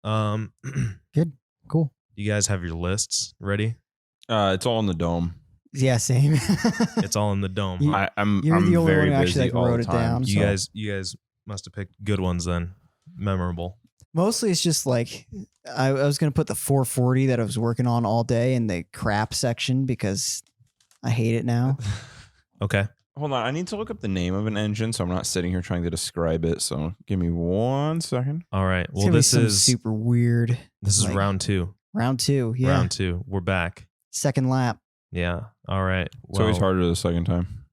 Good. Cool. You guys have your lists ready? It's all in the dome. Yeah, same. It's all in the dome. I'm You're the only very one who busy actually all wrote the it time. down. You guys must have picked good ones then. Memorable. Mostly it's just like I was going to put the 440 that I was working on all day in the crap section because I hate it now. Okay. Hold on, I need to look up the name of an engine, so I'm not sitting here trying to describe it. So give me 1 second. All right. It's Well, gonna be this some is super weird. This is like, round 2. Round 2. Yeah. Round 2. We're back. Second lap. Yeah. All right. It's always harder the second time.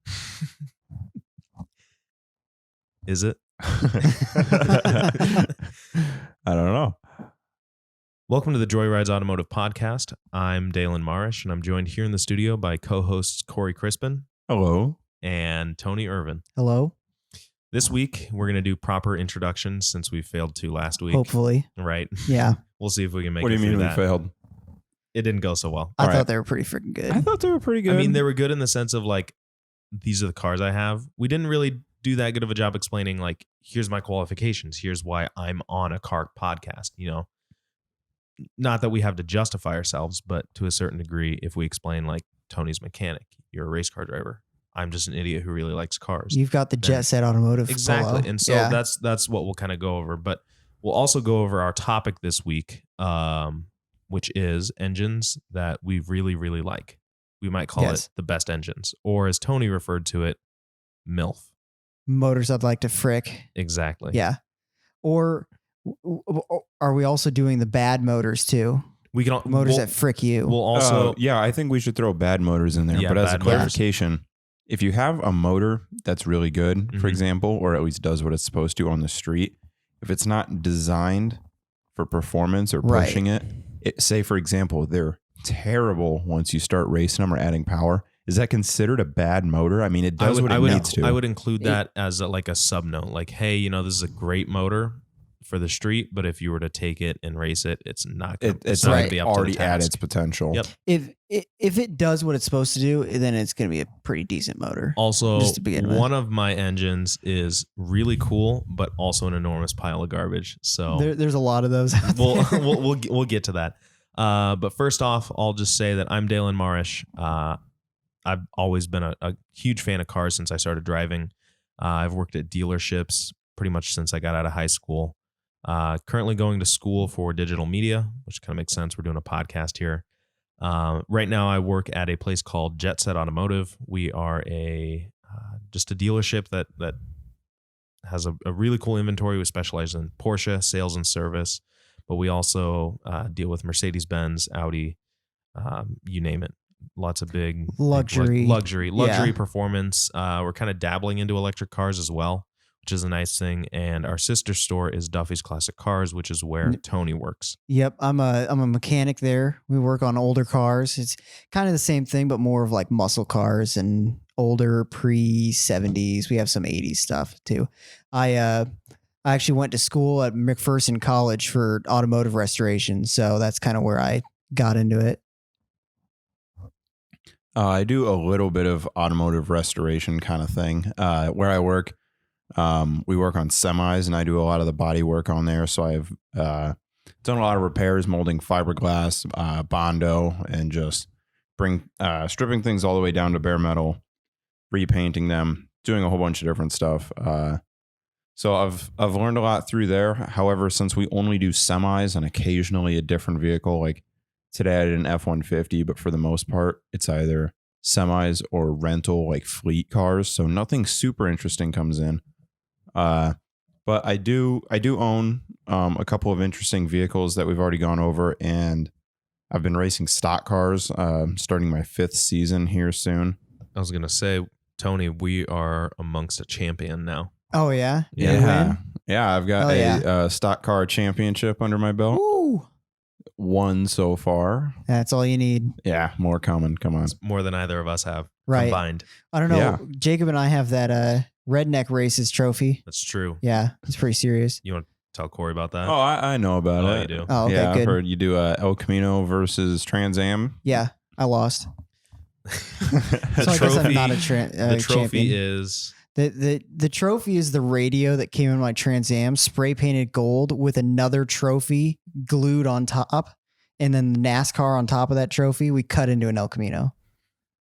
Is it? I don't know. Welcome to the Joyrides Automotive Podcast. I'm Dalen Marish, and I'm joined here in the studio by co-hosts Corey Crispin. Hello. And Tony Irvin. Hello. This week, we're going to do proper introductions since we failed to last week. Hopefully. Right? Yeah. We'll see if we can make it What do you mean through we that. failed? It didn't go so well. I All thought right. they were pretty freaking good. I thought they were pretty good. I mean, they were good in the sense of like, these are the cars I have. We didn't really do that good of a job explaining like, here's my qualifications. Here's why I'm on a car podcast, you know? Not that we have to justify ourselves, but to a certain degree, if we explain like Tony's mechanic, you're a race car driver. I'm just an idiot who really likes cars. You've got the Jet Set Automotive. Exactly. Polo. And so that's what we'll kind of go over. But we'll also go over our topic this week, which is engines that we really, really like. We might call it the best engines, or as Tony referred to it, MILF. Motors I'd like to frick. Exactly. Yeah. Or are we also doing the bad motors too? We can motors that frick you. We'll also yeah, I think we should throw bad motors in there. Yeah, but as a bad motors. clarification, if you have a motor that's really good, for example, or at least does what it's supposed to on the street, if it's not designed for performance or pushing it, say for example, they're terrible once you start racing them or adding power. Is that considered a bad motor? I mean, it does what it needs to. I would include that as like a sub note, like, hey, you know, this is a great motor for the street, but if you were to take it and race it, it's not going to be up already to the at task. its potential. Yep. If it does what it's supposed to do, then it's going to be a pretty decent motor. Also, just to begin with. one of my engines is really cool, but also an enormous pile of garbage. So there's a lot of those. we'll get to that. But first off, I'll just say that I'm Dalen Marish. I've always been a huge fan of cars since I started driving. I've worked at dealerships pretty much since I got out of high school. Currently going to school for digital media, which kind of makes sense. We're doing a podcast here. Right now I work at a place called Jet Set Automotive. We are just a dealership that has a really cool inventory. We specialize in Porsche sales and service, but we also deal with Mercedes-Benz, Audi, you name it. Lots of big luxury performance. We're kind of dabbling into electric cars as well, which is a nice thing. And our sister store is Duffy's Classic Cars, which is where Tony works. Yep. I'm a mechanic there. We work on older cars. It's kind of the same thing, but more of like muscle cars and older pre-70s. We have some 80s stuff too. I actually went to school at McPherson College for automotive restoration. So that's kind of where I got into it. I do a little bit of automotive restoration kind of thing. Where I work, we work on semis, and I do a lot of the body work on there. So I've done a lot of repairs, molding fiberglass, Bondo, and just stripping things all the way down to bare metal, repainting them, doing a whole bunch of different stuff. So I've learned a lot through there. However, since we only do semis and occasionally a different vehicle, like today I did an F-150, but for the most part, it's either semis or rental, like fleet cars. So nothing super interesting comes in. But I do own a couple of interesting vehicles that we've already gone over, and I've been racing stock cars, starting my 5th season here soon. I was going to say, Tony, we are amongst a champion now. Oh, yeah? Yeah. Yeah, I've got a stock car championship under my belt. Woo! 1 so far. That's all you need. Yeah, more coming. Come on. It's more than either of us have combined. I don't know. Yeah. Jacob and I have that Redneck Races trophy. That's true. Yeah, it's pretty serious. You want to tell Corey about that? Oh, I know about it. You do? Oh, okay, yeah, good. I've heard you do El Camino versus Trans Am. Yeah, I lost. So I guess I'm not a the trophy champion. is... The trophy is the radio that came in my Trans Am, spray painted gold with another trophy glued on top, and then the NASCAR on top of that trophy, we cut into an El Camino.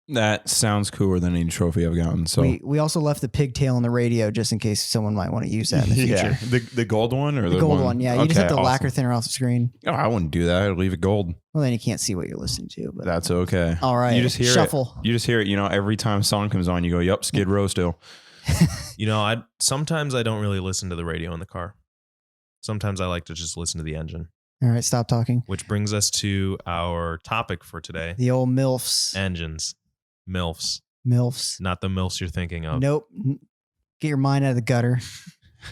That sounds cooler than any trophy I've gotten. So we also left the pigtail on the radio just in case someone might want to use that in the future. yeah, the gold one or The gold one, yeah. You just have to lacquer thinner off the screen. Oh, I wouldn't do that. I'd leave it gold. Well, then you can't see what you're listening to. But That's okay. all right, You just hear shuffle. it. You just hear it. You know, every time a song comes on, you go, "Yup, Skid Row still." You know, sometimes I don't really listen to the radio in the car. Sometimes I like to just listen to the engine. All right, stop talking. Which brings us to our topic for today. The old MILFs. Engines. MILFs. MILFs. Not the MILFs you're thinking of. Nope. Get your mind out of the gutter.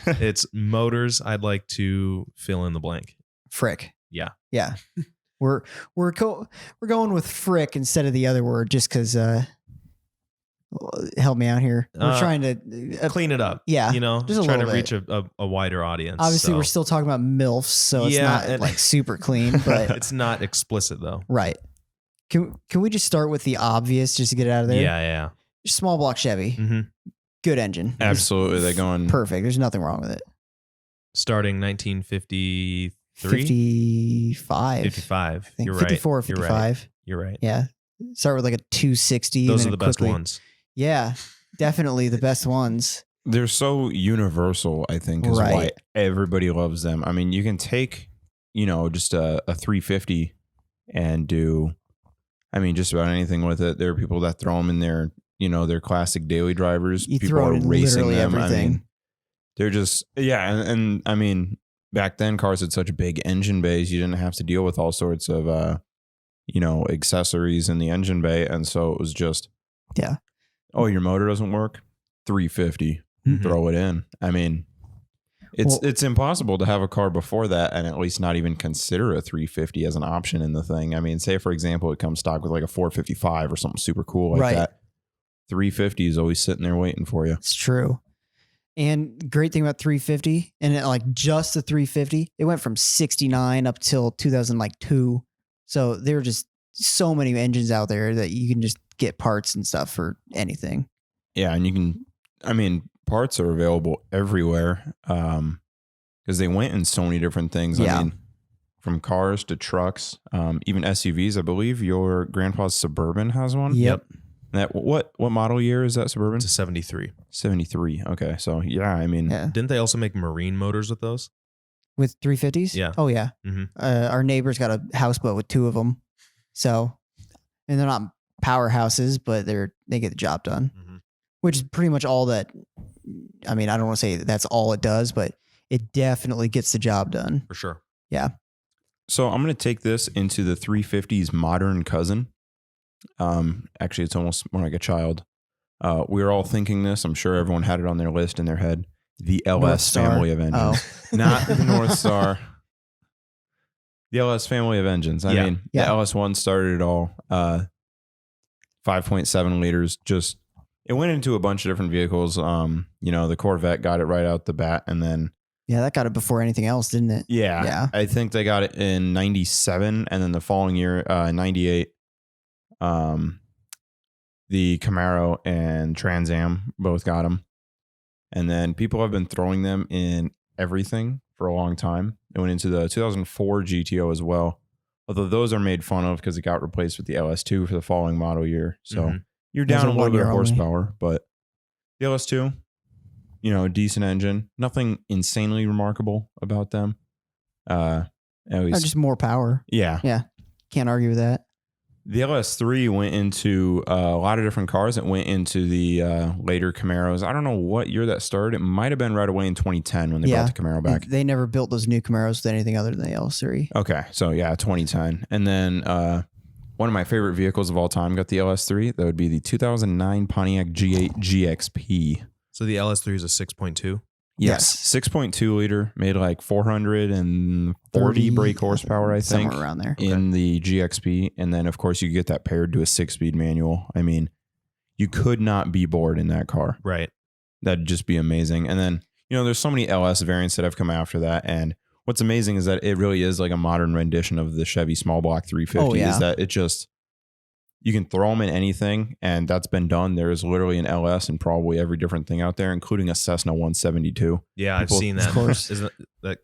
It's motors I'd like to fill in the blank. Frick. Yeah. Yeah. we're going with frick instead of the other word just because help me out here. We're trying to clean it up. Yeah. You know, just a trying to little reach a wider audience. Obviously, so. we're still talking about MILFs, so it's not like super clean, but it's not explicit though. Right. Can we just start with the obvious just to get it out of there? Yeah. Small block Chevy. Mm-hmm. Good engine. Absolutely. They're going perfect. There's nothing wrong with it. Starting 1953? 55. 55. I think You're 54 or right. 55. You're right. Yeah. Start with like a 260. Those and are then the best quickly, ones. Yeah. Definitely the best ones. They're so universal, I think, is Right. why everybody loves them. I mean, you can take, you know, just a 350 and do, I mean, just about anything with it. There are people that throw them in their, you know, their classic daily drivers. You People throw are in racing literally them. everything. I mean, they're just, yeah. And I mean, back then cars had such big engine bays. You didn't have to deal with all sorts of, you know, accessories in the engine bay. And so it was just, yeah. Oh, your motor doesn't work? 350. Mhm. Throw it in. I mean, it's impossible to have a car before that and at least not even consider a 350 as an option in the thing. I mean, say for example, it comes stock with like a 455 or something super cool like that. 350 is always sitting there waiting for you. It's true. And great thing about 350 and like just the 350, it went from 69 up till 2002. So there were just so many engines out there that you can just get parts and stuff for anything. Yeah. And you can, I mean, parts are available everywhere because they went in so many different things. Yeah. I mean, from cars to trucks, even SUVs. I believe your grandpa's Suburban has one. Yep. That what model year is that Suburban? It's a 73. 73. Okay. So yeah, I mean, Yeah. Didn't they also make marine motors with those? With 350s? Yeah. Oh, yeah. Mm-hmm. Our neighbor's got a houseboat with two of them. So, and they're not powerhouses, but they get the job done, Mm-hmm. which is pretty much all that. I mean, I don't want to say that's all it does, but it definitely gets the job done. For sure. Yeah. so I'm going to take this into the 350's modern cousin. Actually, it's almost more like a child. We were all thinking this. I'm sure everyone had it on their list in their head. The LS North Star. family of engines, not the North Star. The LS family of engines. I mean, Yeah. the LS1 started it all. 5.7 liters. Just it went into a bunch of different vehicles. You know, the Corvette got it right out the bat, and then Yeah, that got it before anything else, didn't it? yeah, I think they got it in 97, and then the following year, 98. The Camaro and Trans Am both got them. And then people have been throwing them in everything for a long time. It went into the 2004 GTO as well. Although those are made fun of because it got replaced with the LS2 for the following model year. So Mhm. you're Those down are a little 1 bit year of only. horsepower, but the LS2, you know, decent engine. Nothing insanely remarkable about them. At least, Just more power. yeah. Can't argue with that. The LS3 went into a lot of different cars. It went into the later Camaros. I don't know what year that started. It might have been right away in 2010 when they Yeah. brought the Camaro back. They never built those new Camaros with anything other than the L3. Okay, so yeah, 2010. And then one of my favorite vehicles of all time got the LS3. That would be the 2009 Pontiac G8 GXP. So the LS3 is a 6.2. Yes, Yes. 6.2 liter, made like 440 30, brake horsepower, I think, somewhere around there. in the GXP. And then, of course, you get that paired to a 6-speed manual. I mean, you could not be bored in that car. Right. That'd just be amazing. And then, you know, there's so many LS variants that have come after that. And what's amazing is that it really is like a modern rendition of the Chevy small block 350. Oh, yeah. Is that it just, You can throw them in anything, and that's been done. There is literally an LS and probably every different thing out there, including a Cessna 172. Yeah, I've seen that. Of course. Isn't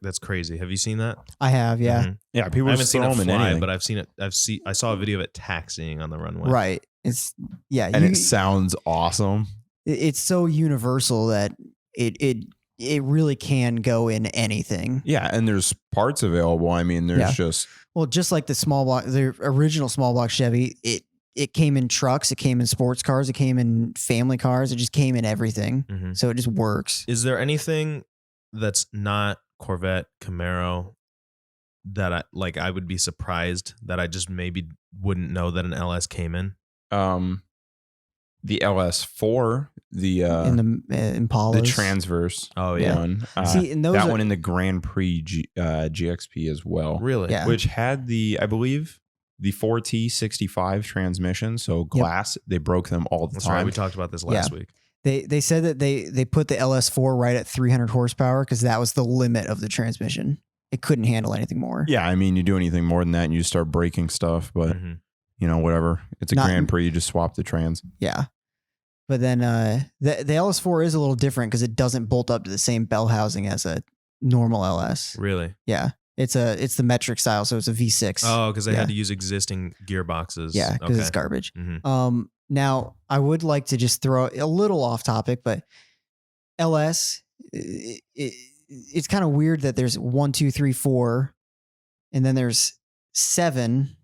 that's crazy? Have you seen that? I have, yeah. Mhm. Yeah, people I haven't just seen throw it them in fly, anything. but I've seen it. I saw a video of it taxiing on the runway. Right. It's and it sounds awesome. it's so universal that it really can go in anything. Yeah, and there's parts available. I mean, there's just Well, just like the original small block Chevy, it came in trucks, it came in sports cars, it came in family cars, it just came in everything. Mhm. So it just works. Is there anything that's not Corvette, Camaro that I would be surprised that I just maybe wouldn't know that an LS came in? the LS4, the In the Impalas. the Transverse Oh yeah, one. See, and those that are- one in the Grand Prix GXP as well, really? Yeah. which had I believe, the 4T65 transmission. So glass, they broke them all the That's time. right. We talked about this last week. They said that they put the LS4 right at 300 horsepower because that was the limit of the transmission. It couldn't handle anything more. Yeah, I mean, you do anything more than that, and you start breaking stuff. But Mhm. whatever. It's a Not- Grand Prix. You just swap the trans. Yeah. But then the LS4 is a little different because it doesn't bolt up to the same bell housing as a normal LS. Really? Yeah. It's the metric style, so it's a V6. Oh, because they Yeah. had to use existing gearboxes. Yeah, because Okay. it's garbage. Mhm. Now I would like to just throw a little off topic, but LS, it's kind of weird that there's 1, 2, 3, 4, and then there's 7.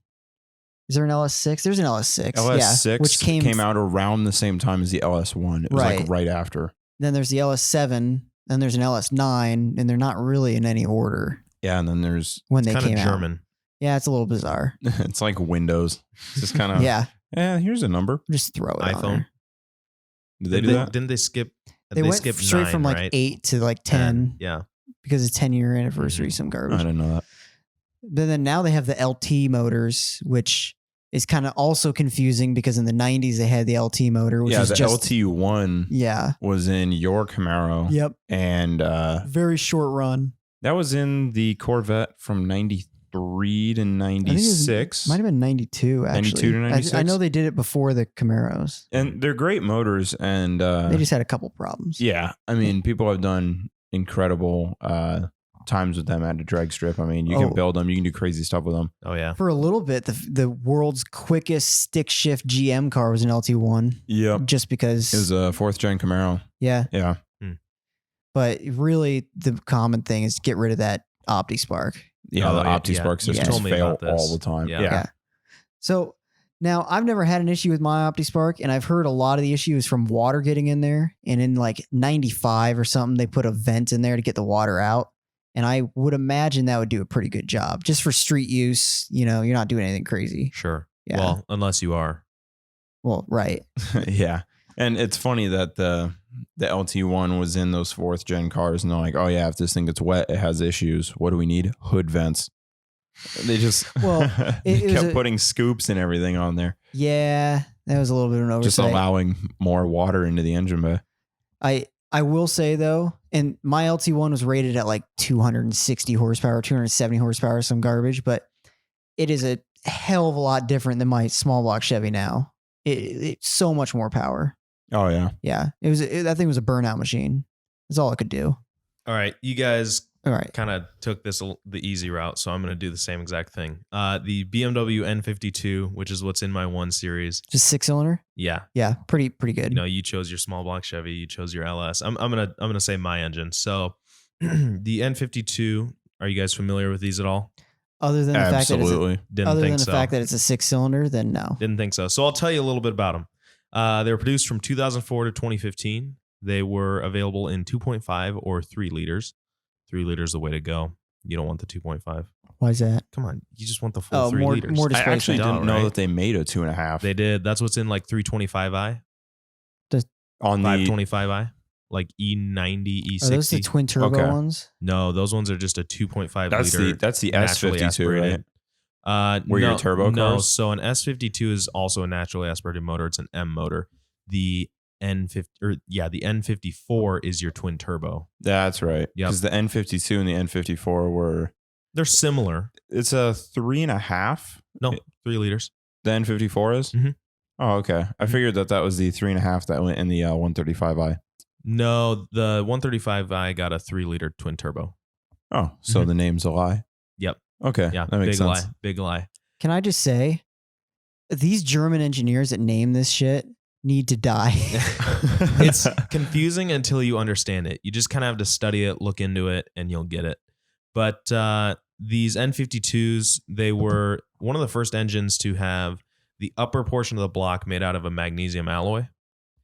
Is there an LS6? There's an LS6. LS6 yeah, which came out around the same time as the LS1. It was like Right. right after. Then there's the LS7, then there's an LS9, and they're not really in any order Yeah, and then there's when they Kind came of out. German. Yeah, it's a little bizarre. it's like Windows. It's just kind of Yeah, here's a number. just throw it on iPhone. there. Did they do that? Didn't they skip? They went skipped straight 9, from like right? 8 to like 10 Yeah. because it's 10-year anniversary, some I garbage. didn't know that. Then now they have the LT motors, which is kind of also confusing because in the 90s they had the LT motor, which Yeah, was the just LT1 yeah, was in your Camaro. yep, And very short run. that was in the Corvette from 93 to I think it 96. might have been 92 actually. 92 to 96? I know they did it before the Camaros. And they're great motors. And They just had a couple problems. yeah, I mean, people have done incredible times with them at a drag strip. I mean, you can build them, you can do crazy stuff with them. Oh yeah. For a little bit, the world's quickest stick shift GM car was an LT1. Yep. Just because It was a 4th gen Camaro. yeah. Yeah. But really the common thing is get rid of that OptiSpark. Yeah, Oh, the yeah, OptiSpark You systems told me fail about this. all the time. Yeah. Yeah. So now I've never had an issue with my OptiSpark, and I've heard a lot of the issues from water getting in there. And in like 95 or something, they put a vent in there to get the water out. And I would imagine that would do a pretty good job just for street use. You're not doing anything crazy. Sure. Yeah. Well, unless you are. Well, right. Yeah. And it's funny that the LT1 was in those 4th gen cars, and they're like, oh yeah, if this thing gets wet, it has issues. What do we need? Hood vents. They just Well, they it was kept putting scoops and everything on there, Yeah, that was a little bit of an oversight. just allowing more water into the engine bay. I will say though, and my LT1 was rated at like 260 horsepower, 270 horsepower, some garbage, but it is a hell of a lot different than my small block Chevy now. It's so much more power. Oh yeah. Yeah, that thing was a burnout machine. That's all it could do. All right. You guys All right. kind of took this the easy route, so I'm going to do the same exact thing. The BMW N52, which is what's in my 1 Series. Just 6-cylinder. Yeah. Yeah, pretty good. You chose your small block Chevy, you chose your LS. I'm gonna say my engine. So the N52, are you guys familiar with these at all? Other than the fact that Absolutely. it's a 6-cylinder, then no. Didn't think so. So I'll tell you a little bit about them. They were produced from 2004 to 2015. They were available in 2.5 or 3 liters. 3 liters is the way to go. You don't want the 2.5. Why is that? Come on, you just want the full 3 liters. more I displacement. actually Duh, didn't know right? that they made a 2.5 They did. That's what's in like 325i, on the 525i, like E90, E60. Are those the twin turbo Okay. ones? No, those ones are just a 2.5 that's liter. the naturally S52, aspirated. right? Were your turbo No, cars? so an S52 is also a naturally aspirated motor. It's an M motor. The N54 is your twin turbo. That's right. Yep. Because the N52 and the N54 were, They're similar. it's a 3.5. No, 3 liters. The N54 is? Mhm. Oh, okay. I figured that was the 3.5 that went in the 135i. No, the 135i got a 3-liter twin turbo. Oh, so the name's a lie. Yep. Okay. Yeah. That makes big sense. lie. Big lie. Can I just say, these German engineers that name this shit need to die. It's confusing until you understand it. You just kind of have to study it, look into it, and you'll get it. But these N52s, they were one of the first engines to have the upper portion of the block made out of a magnesium alloy.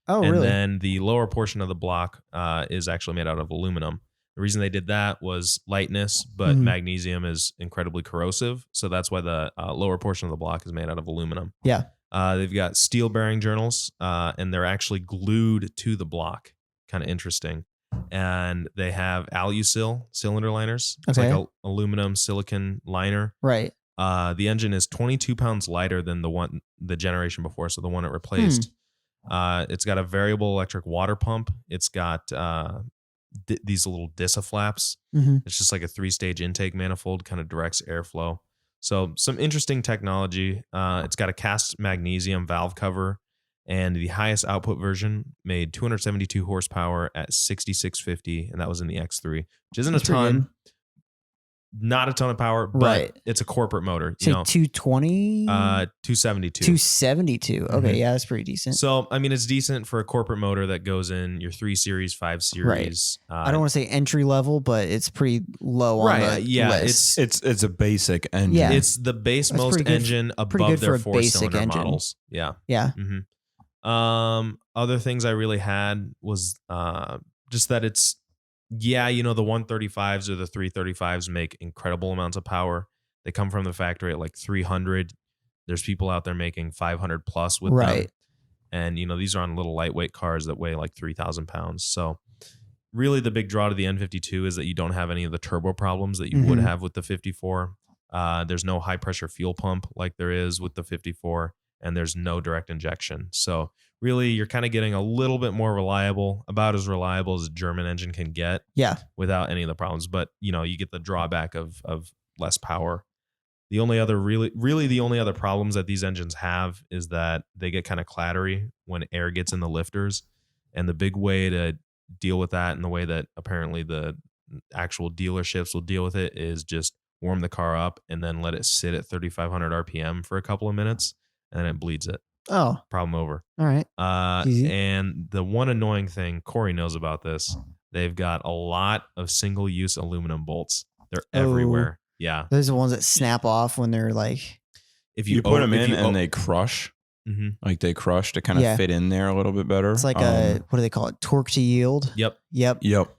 Oh, and really? then the lower portion of the block is actually made out of aluminum. The reason they did that was lightness, but magnesium is incredibly corrosive. So that's why the lower portion of the block is made out of aluminum. Yeah. They've got steel bearing journals, and they're actually glued to the block. Kind of interesting. And they have alusil cylinder liners. It's Okay. like a aluminum silicon liner. Right. The engine is 22 pounds lighter than the generation before, so the one it replaced. It's got a variable electric water pump. It's got these little disaflaps. It's just like a 3-stage intake manifold, kind of directs airflow. So some interesting technology. It's got a cast magnesium valve cover, and the highest output version made 272 horsepower at 6650, and that was in the X3, which isn't That's a pretty ton. good. Not a ton of power, but Right. it's a corporate motor. Say 220? 272. 272. Okay, yeah, that's pretty decent. So, I mean, it's decent for a corporate motor that goes in your 3 Series, 5 Series. I don't want to say entry level, but it's pretty low on the list. It's a basic engine. Yeah. It's the base That's most pretty good- engine pretty above good for their a basic 4-cylinder engine. models. Yeah. Yeah. Other things I really had was just that it's, the 135s or the 335s make incredible amounts of power. They come from the factory at like 300. There's people out there making 500 plus with them. Right. And, these are on little lightweight cars that weigh like 3,000 pounds. So really the big draw to the N52 is that you don't have any of the turbo problems that you would have with the 54. There's no high pressure fuel pump like there is with the 54, and there's no direct injection. So really you're kind of getting a little bit more reliable, about as reliable as a German engine can get. Yeah. Without any of the problems. But, you get the drawback of less power. The only other the only other problems that these engines have is that they get kind of clattery when air gets in the lifters. And the big way to deal with that, and the way that apparently the actual dealerships will deal with it, is just warm the car up and then let it sit at 3,500 RPM for a couple of minutes, and then it bleeds it. Oh, Problem over. all right. Easy. And the one annoying thing, Corey knows about this, they've got a lot of single-use aluminum bolts. They're everywhere. Yeah. Those are the ones that snap off when they're like... If You put them in and they crush. Like they crush to kind of fit in there a little bit better. It's like what do they call it? Torque to yield? Yep. Yep.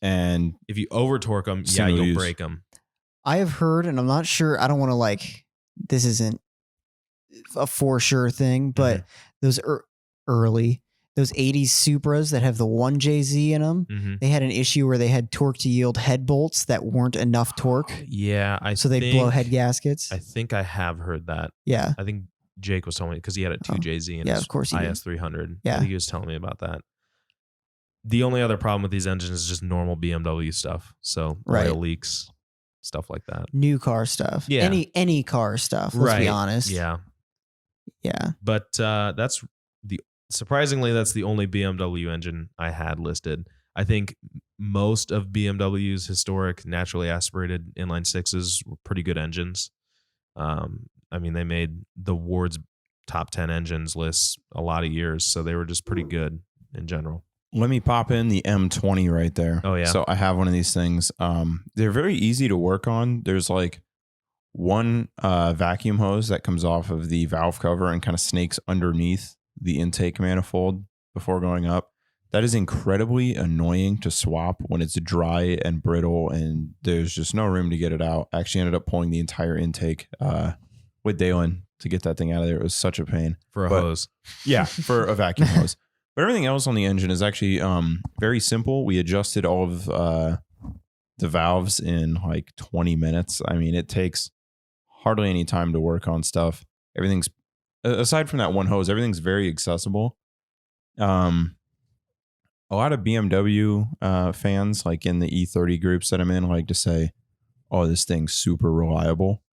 And if you over torque them, you'll break them. I have heard, and I'm not sure, I don't want to this isn't a for sure thing, but those early, those 80s Supras that have the 1JZ in them, they had an issue where they had torque to yield head bolts that weren't enough torque. Yeah. So they'd blow head gaskets. I think I have heard that. Yeah. I think Jake was telling me, because he had a 2JZ in yeah, his of course he did. IS300. Yeah. I think he was telling me about that. The only other problem with these engines is just normal BMW stuff. So oil leaks, stuff like that. New car stuff. Yeah. Any car stuff, let's be honest. Yeah. Yeah. But surprisingly, that's the only BMW engine I had listed. I think most of BMW's historic naturally aspirated inline sixes were pretty good engines. I mean, they made the Ward's top 10 engines lists a lot of years, so they were just pretty good in general. Let me pop in the M20 right there. Oh, yeah. So I have one of these things. They're very easy to work on. There's like one vacuum hose that comes off of the valve cover and kind of snakes underneath the intake manifold before going up. That is incredibly annoying to swap when it's dry and brittle and there's just no room to get it out. I actually ended up pulling the entire intake with Dalen to get that thing out of there. It was such a pain. For a hose. Yeah, for a vacuum hose. But everything else on the engine is actually very simple. We adjusted all of the valves in like 20 minutes. I mean, it takes hardly any time to work on stuff. Everything's, aside from that one hose, everything's very accessible. A lot of BMW fans, like in the E30 groups that I'm in, like to say, oh, this thing's super reliable.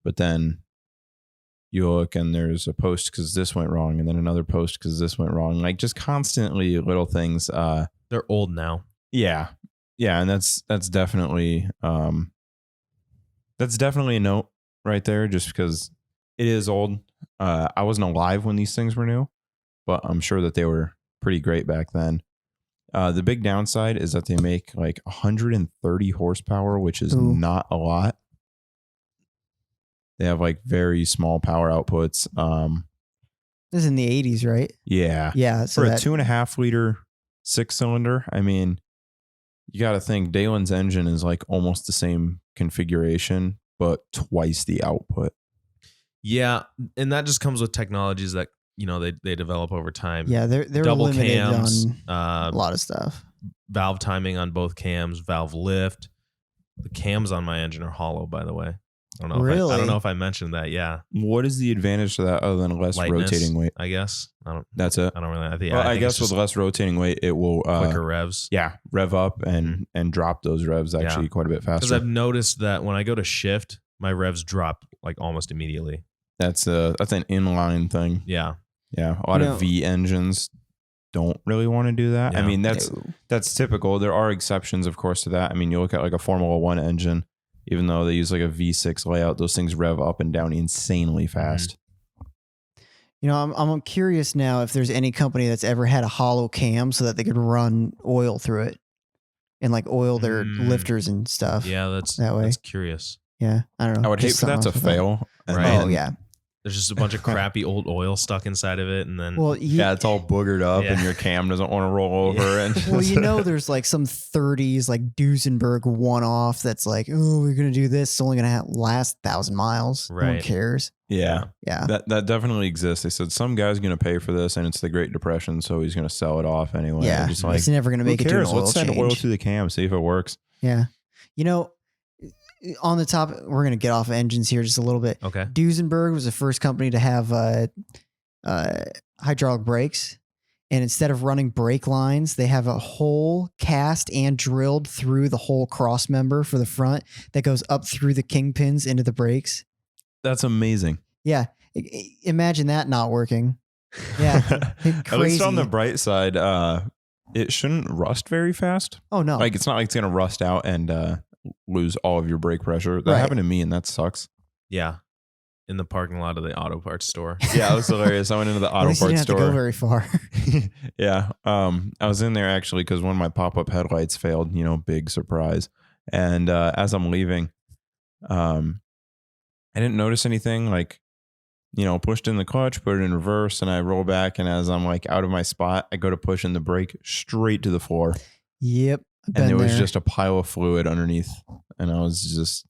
But then, you look and there's a post because this went wrong, and then another post because this went wrong. Like just constantly little things. They're old now. Yeah, and that's definitely a note right there, just because it is old. I wasn't alive when these things were new, but I'm sure that they were pretty great back then. The big downside is that they make like 130 horsepower, which is not a lot. They have like very small power outputs. This is in the 80s, right? Yeah. Yeah. So For a 2.5 liter 6-cylinder, I mean, you got to think Dalen's engine is like almost the same configuration, but twice the output. Yeah, and that just comes with technologies that they develop over time. Yeah, they're double limited cams, on a lot of stuff. Valve timing on both cams, valve lift. The cams on my engine are hollow, by the way. I don't know. Really? I don't know if I mentioned that. Yeah. What is the advantage to that other than less Lightness, rotating weight? I guess. That's it. I don't really. I guess with less rotating weight, it will quicker revs. Yeah, rev up and drop those revs actually quite a bit faster. Because I've noticed that when I go to shift, my revs drop like almost immediately. That's an inline thing. Yeah. Yeah. A lot of V engines don't really want to do that. Yeah. I mean, that's typical. There are exceptions, of course, to that. I mean, you look at like a Formula One engine, even though they use like a V6 layout, those things rev up and down insanely fast. I'm curious now if there's any company that's ever had a hollow cam so that they could run oil through it and like oil their lifters and stuff. Yeah, that's curious. Yeah, I don't know. I would hate for that to fail. Right. Oh, yeah. There's just a bunch of crappy old oil stuck inside of it, and then it's all boogered up, and your cam doesn't want to roll over. And well, there's like some 30s like Duesenberg one-off that's like, oh, we're gonna do this. It's only gonna last 1,000 miles. Right. No one cares. Yeah. That definitely exists. They said some guy's gonna pay for this, and it's the Great Depression, so he's gonna sell it off anyway. Yeah, just like, it's never gonna make it to an oil Let's send change. oil to the cam, see if it works. Yeah, on the top, we're going to get off engines here just a little bit. Okay. Duesenberg was the first company to have hydraulic brakes. And instead of running brake lines, they have a hole cast and drilled through the whole cross member for the front that goes up through the kingpins into the brakes. That's amazing. Yeah. Imagine that not working. Yeah. Crazy. At least on the bright side, it shouldn't rust very fast. Oh, no. Like, it's not like it's going to rust out and lose all of your brake pressure. That happened to me, and that sucks. Yeah. In the parking lot of the auto parts store. Yeah, it was hilarious. I went into the auto At least parts you didn't store. have to go very far. Yeah. I was in there actually because one of my pop-up headlights failed, big surprise. And as I'm leaving, I didn't notice anything, like, pushed in the clutch, put it in reverse, and I roll back. And as I'm like out of my spot, I go to push in the brake straight to the floor. Yep. And there was just a pile of fluid underneath. And I was just,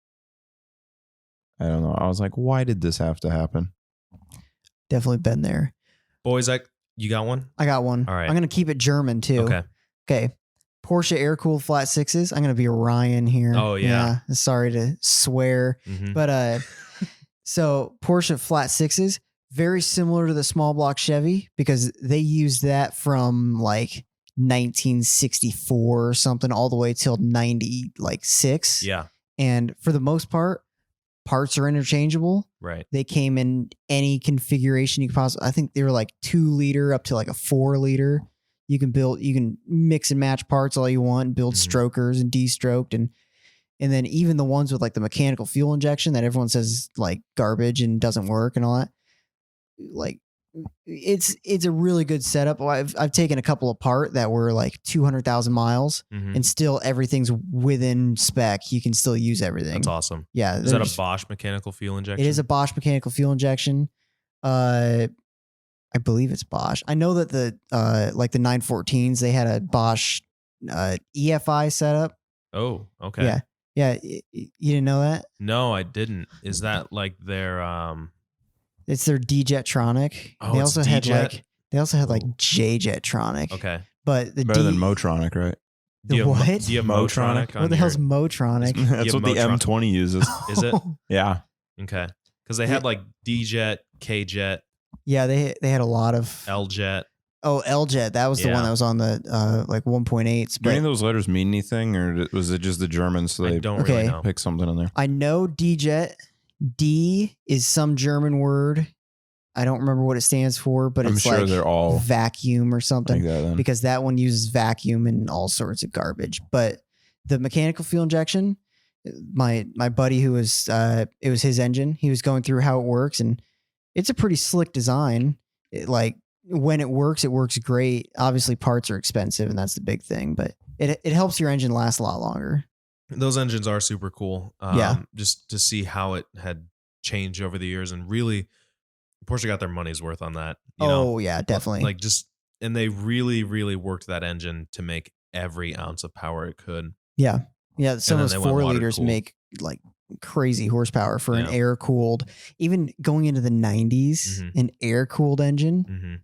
I don't know. I was like, why did this have to happen? Definitely been there. Boys, you got one? I got one. All right. I'm going to keep it German too. Okay. Porsche air-cooled flat sixes. I'm going to be Ryan here. Oh, yeah. Sorry to swear. Mm-hmm. But so Porsche flat sixes, very similar to the small block Chevy because they used that from like 1964 or something all the way till 96. Yeah. And for the most part, parts are interchangeable. Right. They came in any configuration you could possibly. I think they were like 2 liter up to like a 4 liter. You can mix and match parts all you want, and build strokers and de-stroked, and then even the ones with like the mechanical fuel injection that everyone says is like garbage and doesn't work and all that. Like it's a really good setup. I've taken a couple apart that were like 200,000 miles and still everything's within spec. You can still use everything. That's awesome. Yeah. Is that a Bosch mechanical fuel injection? It is a Bosch mechanical fuel injection. I believe it's Bosch. I know that the like the 914s, they had a Bosch EFI setup. Oh, okay. Yeah. You didn't know that? No, I didn't. Is that like their It's their D-Jetronic. Oh, they it's also had D-Jet? like J-Jetronic. Okay. But the better than Motronic, right? Do you have, what? Do you have Motronic? Motronic on What the hell's Motronic? That's what the M20 uses. Is it? Yeah. Okay. Because they had like D-Jet, K-Jet, Yeah, they had a lot of L-Jet. Oh, L-Jet. That was the Yeah. one that was on the like 1.8s. Do any of those letters mean anything, or was it just the Germans? So I they don't Okay. really know. picked something in there. I know D-Jet D is some German word. I don't remember what it stands for, but I'm it's sure like they're all vacuum or something. like that then. Because that one uses vacuum and all sorts of garbage. But the mechanical fuel injection, my buddy who was it was his engine. He was going through how it works, and it's a pretty slick design. Like when it works great. Obviously, parts are expensive, and that's the big thing. But it helps your engine last a lot longer. Those engines are super cool. Yeah. Just to see how it had changed over the years, and really, Porsche got their money's worth on that. You know? Yeah, definitely. Like just, and they really, really worked that engine to make every ounce of power it could. Yeah. Some of then those they went 4 water liters cooled. make like crazy horsepower for an Yeah. air cooled, even going into the 90s, Mhm. an air cooled engine. Mm-hmm.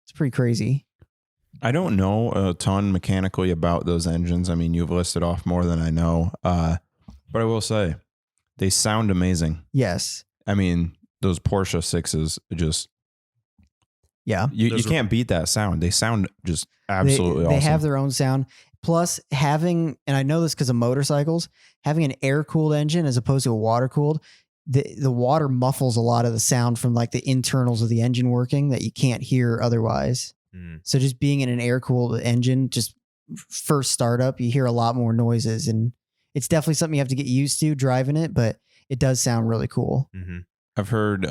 It's pretty crazy. I don't know a ton mechanically about those engines. I mean, you've listed off more than I know. But I will say they sound amazing. Yes. I mean, those Porsche 6s just, Yeah. you Those are- can't beat that sound. They sound just absolutely They awesome. have their own sound. Plus, having, and I know this because of motorcycles, having an air cooled engine as opposed to a water cooled, the water muffles a lot of the sound from like the internals of the engine working that you can't hear otherwise. Mm. So just being in an air cooled engine, just first startup, you hear a lot more noises, and it's definitely something you have to get used to driving it, but it does sound really cool. Mm-hmm. I've heard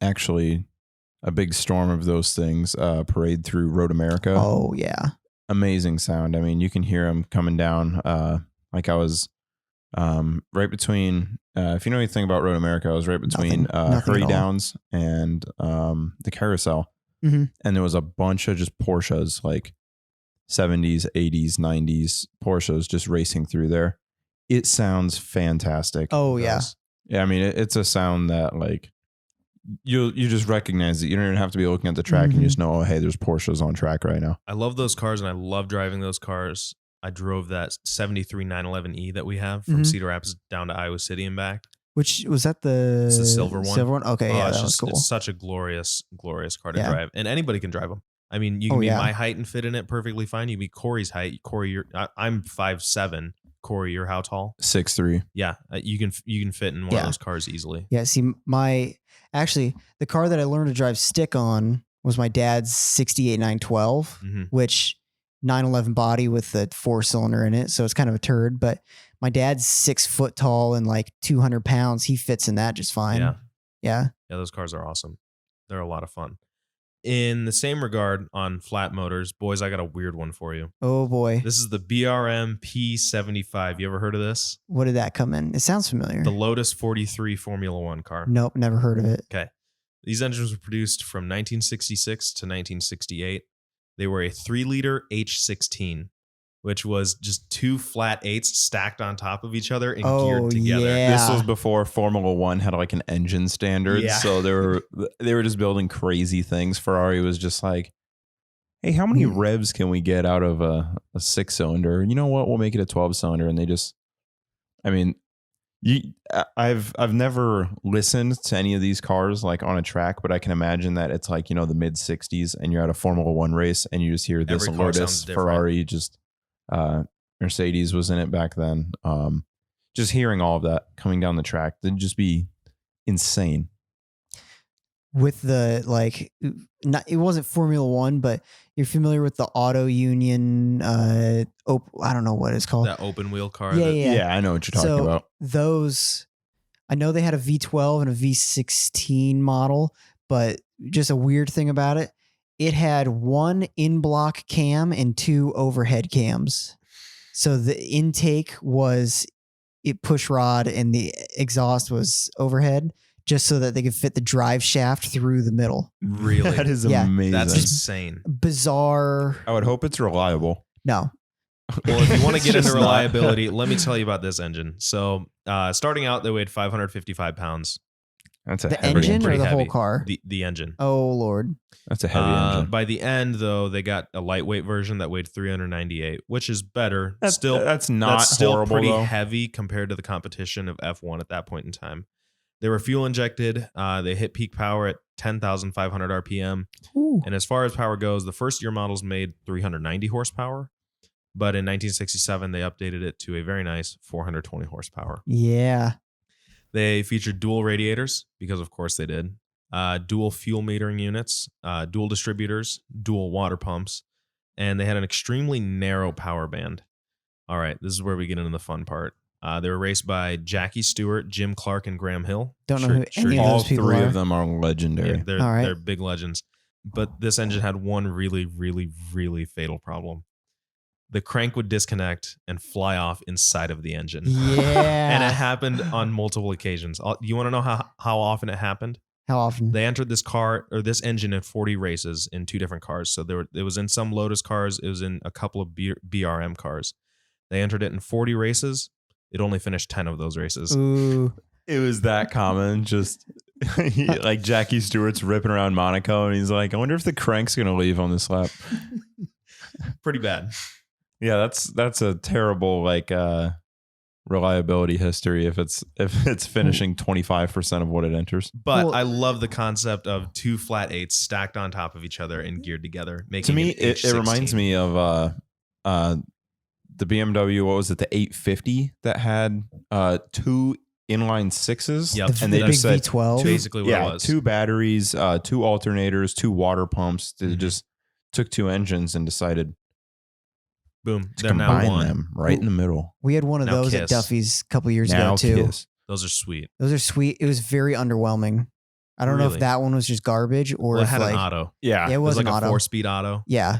actually a big storm of those things parade through Road America. Oh yeah. Amazing sound. I mean, you can hear them coming down. Like I was right between, if you know anything about Road America, I was right between Nothing at Hurry all. Downs and the Carousel. Mhm. And there was a bunch of just Porsches, like 70s, 80s, 90s Porsches just racing through there. It sounds fantastic. Oh yeah. Yeah, I mean, it's a sound that like you just recognize it. You don't even have to be looking at the track and you just know, oh, hey, there's Porsches on track right now. I love those cars, and I love driving those cars. I drove that 73 911E that we have from Mhm. Cedar Rapids down to Iowa City and back. Which was that the It's the silver one. Silver one? Okay, yeah, it's that was cool. It's such a glorious, glorious car to Yeah. drive, and anybody can drive them. I mean, you can Oh, be yeah. my height and fit in it perfectly fine. You can be Corey's height. Corey, I'm 5'7". Corey, you're how tall? 6'3". Yeah, you can fit in one Yeah. of those cars easily. Yeah, see, actually, the car that I learned to drive stick on was my dad's 68 912, Mm-hmm. which 911 body with the 4-cylinder in it. So it's kind of a turd, but my dad's 6 foot tall and like 200 pounds. He fits in that just fine. Yeah. Yeah. Yeah, those cars are awesome. They're a lot of fun. In the same regard, on flat motors, boys, I got a weird one for you. Oh boy. This is the BRM P75. You ever heard of this? What did that come in? It sounds familiar. The Lotus 43 Formula One car. Nope, never heard of it. Okay. These engines were produced from 1966 to 1968. They were a 3-liter H16, which was just 2 flat 8s stacked on top of each other and geared together. Yeah. This was before Formula One had like an engine standard. Yeah. So they were just building crazy things. Ferrari was just like, hey, how many revs can we get out of a 6-cylinder? You know what? We'll make it a 12-cylinder. And they just, I mean, I've never listened to any of these cars like on a track, but I can imagine that it's like, you know, the mid 60s and you're at a Formula One race and you just hear this Every car sounds Lotus, different. Ferrari, just Mercedes was in it back then. Just hearing all of that coming down the track, it'd just be insane. With the it wasn't Formula One, but you're familiar with the Auto Union. I don't know what it's called. That open wheel car. Yeah, that- yeah. I know what you're talking about. Those, I know they had a V12 and a V16 model, but just a weird thing about it, it had 1 in-block cam and 2 overhead cams. So the intake was push rod and the exhaust was overhead, just so that they could fit the drive shaft through the middle. Really? That is Yeah. amazing. That's insane. Bizarre. I would hope it's reliable. No. Well, if you want to It's get into just not. reliability, let me tell you about this engine. So, starting out, they weighed 555 pounds. That's a The heavy engine or Pretty the whole heavy. car? The engine. Oh, Lord. That's a heavy engine. By the end, though, they got a lightweight version that weighed 398, which is better. That's That's not still horrible, pretty though. heavy compared to the competition of F1 at that point in time. They were fuel injected. They hit peak power at 10,500 RPM. Ooh. And as far as power goes, the first year models made 390 horsepower. But in 1967, they updated it to a very nice 420 horsepower. Yeah. They featured dual radiators because, of course, they did. Dual fuel metering units, dual distributors, dual water pumps, and they had an extremely narrow power band. All right, this is where we get into the fun part. They were raced by Jackie Stewart, Jim Clark, and Graham Hill. Don't know who any of All those people three are. of them are legendary. Yeah, All right. they're big legends. But this engine had one really, really, really fatal problem. The crank would disconnect and fly off inside of the engine. Yeah. And it happened on multiple occasions. You want to know how often it happened? How often? They entered this engine in 40 races in 2 different cars. So it was in some Lotus cars. It was in a couple of BRM cars. They entered it in 40 races. It only finished 10 of those races. Ooh. It was that common. Just like Jackie Stewart's ripping around Monaco, and he's like, I wonder if the crank's going to leave on this lap. Pretty bad. Yeah, that's a terrible reliability history if it's finishing 25% of what it enters. But Well- I love the concept of 2 flat 8s stacked on top of each other and geared together. Making To me, an it H16. reminds me of the BMW. What was it? The 850 that had 2 inline 6s. Yep. The And they big just said V12. basically what it was. 2 batteries, 2 alternators, 2 water pumps. They just took 2 engines and decided Boom. to They're now combine one. them right in the middle. We had one of Now those at Kiss. Duffy's a couple years Now ago too. Kiss. Those are sweet. Those are sweet. It was very underwhelming. I don't know Really? if that one was just garbage or Well, it if had like an auto. Yeah. it It was was like an a auto. 4-speed auto. Yeah.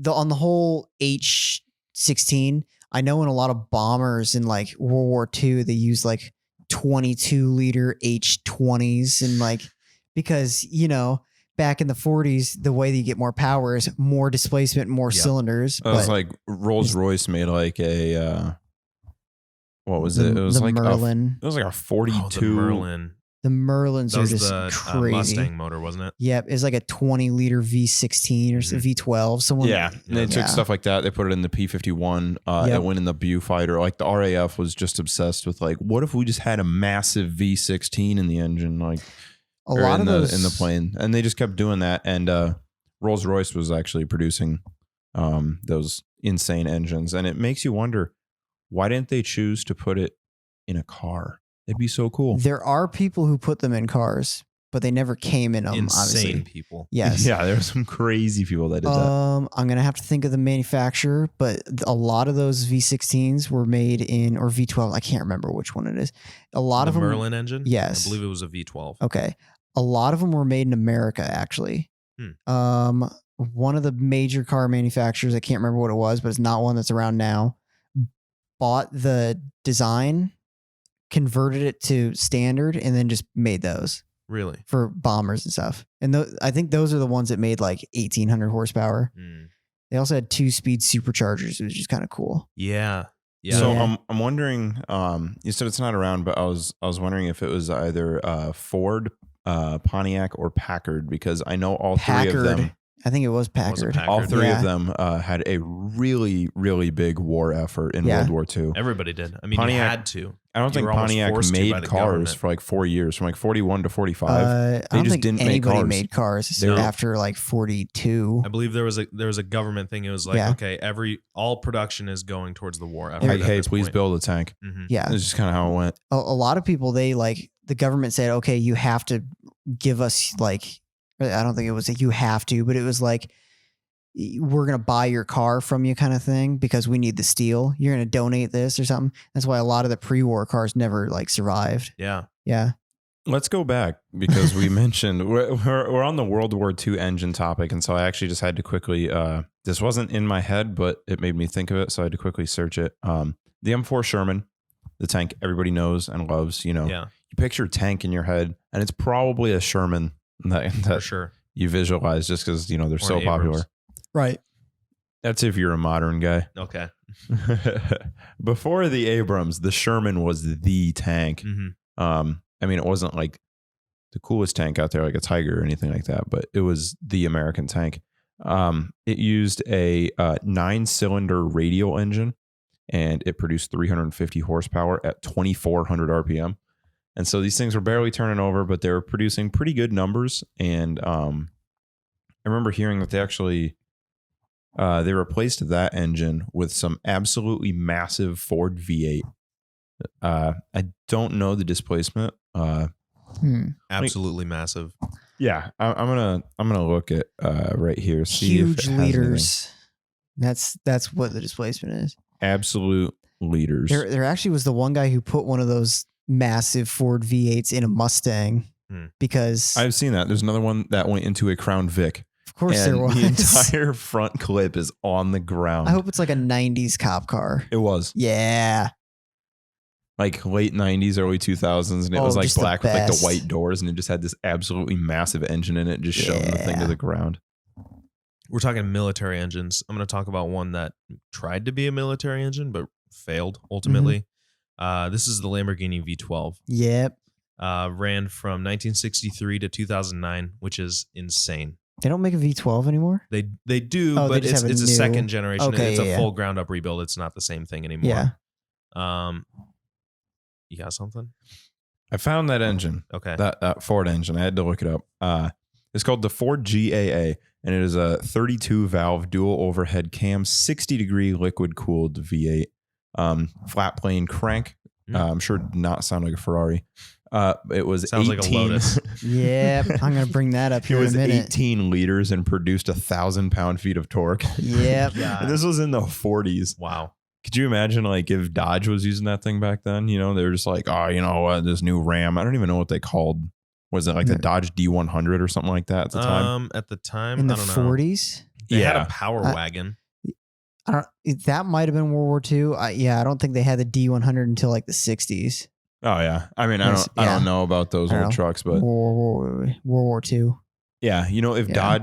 On the whole H16, I know in a lot of bombers in like World War II, they use like 22 liter H20s and like, because, back in the 40s, the way that you get more power is more displacement, more Yep. cylinders. It was but like Rolls Royce made like a what was the, it? It was the like Merlin. it was like a Oh, 42. the Merlin. The Merlins That are was just the crazy. Mustang motor, wasn't it? Yep, it's like a 20 liter V16 or V12. Someone, Yeah, and they Yeah. took stuff like that. They put it in the P51. Yep. It went in the Viewfighter. Like the RAF was just obsessed with like, what if we just had a massive V16 in the engine, like a or lot in of the those in the plane, and they just kept doing that. And Rolls Royce was actually producing those insane engines, and it makes you wonder, why didn't they choose to put it in a car? It'd be so cool. There are people who put them in cars, but they never came in them. Insane Obviously, people. yes. Yeah, there were some crazy people that did that. I'm gonna have to think of the manufacturer, but a lot of those V16s were made in, or V12. I can't remember which one it is. A lot The of them. Merlin engine? Yes. I believe it was a V12. Okay, a lot of them were made in America. Actually, one of the major car manufacturers, I can't remember what it was, but it's not one that's around now, bought the design, converted it to standard, and then just made those Really? for bombers and stuff. And I think those are the ones that made like 1,800 horsepower. Mm. They also had 2-speed superchargers, which is kind of cool. Yeah. Yeah. So Yeah. I'm wondering. You said it's not around, but I was wondering if it was either Ford, Pontiac, or Packard, because I know all three of them. I think it was Was it Packard. Packard? All three Yeah. of them had a really, really big war effort in Yeah. World War II. Everybody did. I mean, you Pontiac- had to. I don't You think were almost Pontiac forced to by made the cars government. for like 4 years, from like 41 to 45. I don't just think didn't make anybody cars. made cars No. after like 42. I believe there was a government thing. It was like, Yeah. okay, all production is going towards the war effort. Like, at hey, this please point. build a tank. Mhm. Yeah. It's just kind of how it went. A lot of people, the government said, okay, you have to give us like, I don't think it was that you have to, but it was like, we're going to buy your car from you kind of thing because we need the steel. You're going to donate this or something. That's why a lot of the pre-war cars never like survived. Yeah. Yeah. Let's go back because we mentioned we're on the World War II engine topic. And so I actually just had to quickly, this wasn't in my head, but it made me think of it. So I had to quickly search it. The M4 Sherman, the tank everybody knows and loves, Yeah. you picture tank in your head and it's probably a Sherman For that sure. you visualize just because, they're Or so an popular. Abrams. Right. That's if you're a modern guy. Okay. Before the Abrams, the Sherman was the tank. hmm I mean, it wasn't like the coolest tank out there, like a Tiger or anything like that, but it was the American tank. It used a 9-cylinder radial engine, and it produced 350 horsepower at 2,400 RPM. And so these things were barely turning over, but they were producing pretty good numbers. And I remember hearing that they actually they replaced that engine with some absolutely massive Ford V8. I don't know the displacement. Absolutely massive. Yeah, I'm gonna look at right here. See if Huge it has anything. liters. That's what the displacement is. Absolute liters. There actually was the one guy who put one of those massive Ford V8s in a Mustang because I've seen that. There's another one that went into a Crown Vic. of course And there was. the entire front clip is on the ground. I hope it's like a 90s cop car. It was Yeah. like late 90s, early 2000s, and it was like just the black with like the best. white doors, and it just had this absolutely massive engine in it, just shoving the thing to Yeah. the ground. We're talking military engines. I'm going to talk about one that tried to be a military engine but failed ultimately. This is the Lamborghini V12. Yep. Ran from 1963 to 2009, which is insane. They don't make a V12 anymore? They do, Oh, they but just it's have a a new- second generation. Okay, It's a yeah, full ground up rebuild. It's not the same thing anymore. Yeah. You got something? I found that engine, Okay. that Ford engine. I had to look it up. It's called the Ford GAA, and it is a 32 valve dual overhead cam, 60-degree liquid cooled V8, flat plane crank. I'm sure it did not sound like a Ferrari. It was Sounds 18, like a Lotus. Yep. I'm going to bring that up It here in a was minute. 18 liters and produced 1,000 pound-feet of torque. Yep. And this was in the 40s. Wow. Could you imagine like if Dodge was using that thing back then? You know, they were just like, oh, you know what, this new Ram. I don't even know what they called. Was it like the Dodge D100 or something like that at the time? At the time, In the I don't know. 40s? They had Yeah. a power wagon. I don't. That might have been World War II. I don't think they had the D100 until like the 60s. Oh yeah. I mean, Yes, I yeah. don't know about those I don't old know. trucks, but World War II. yeah, you know, if Yeah.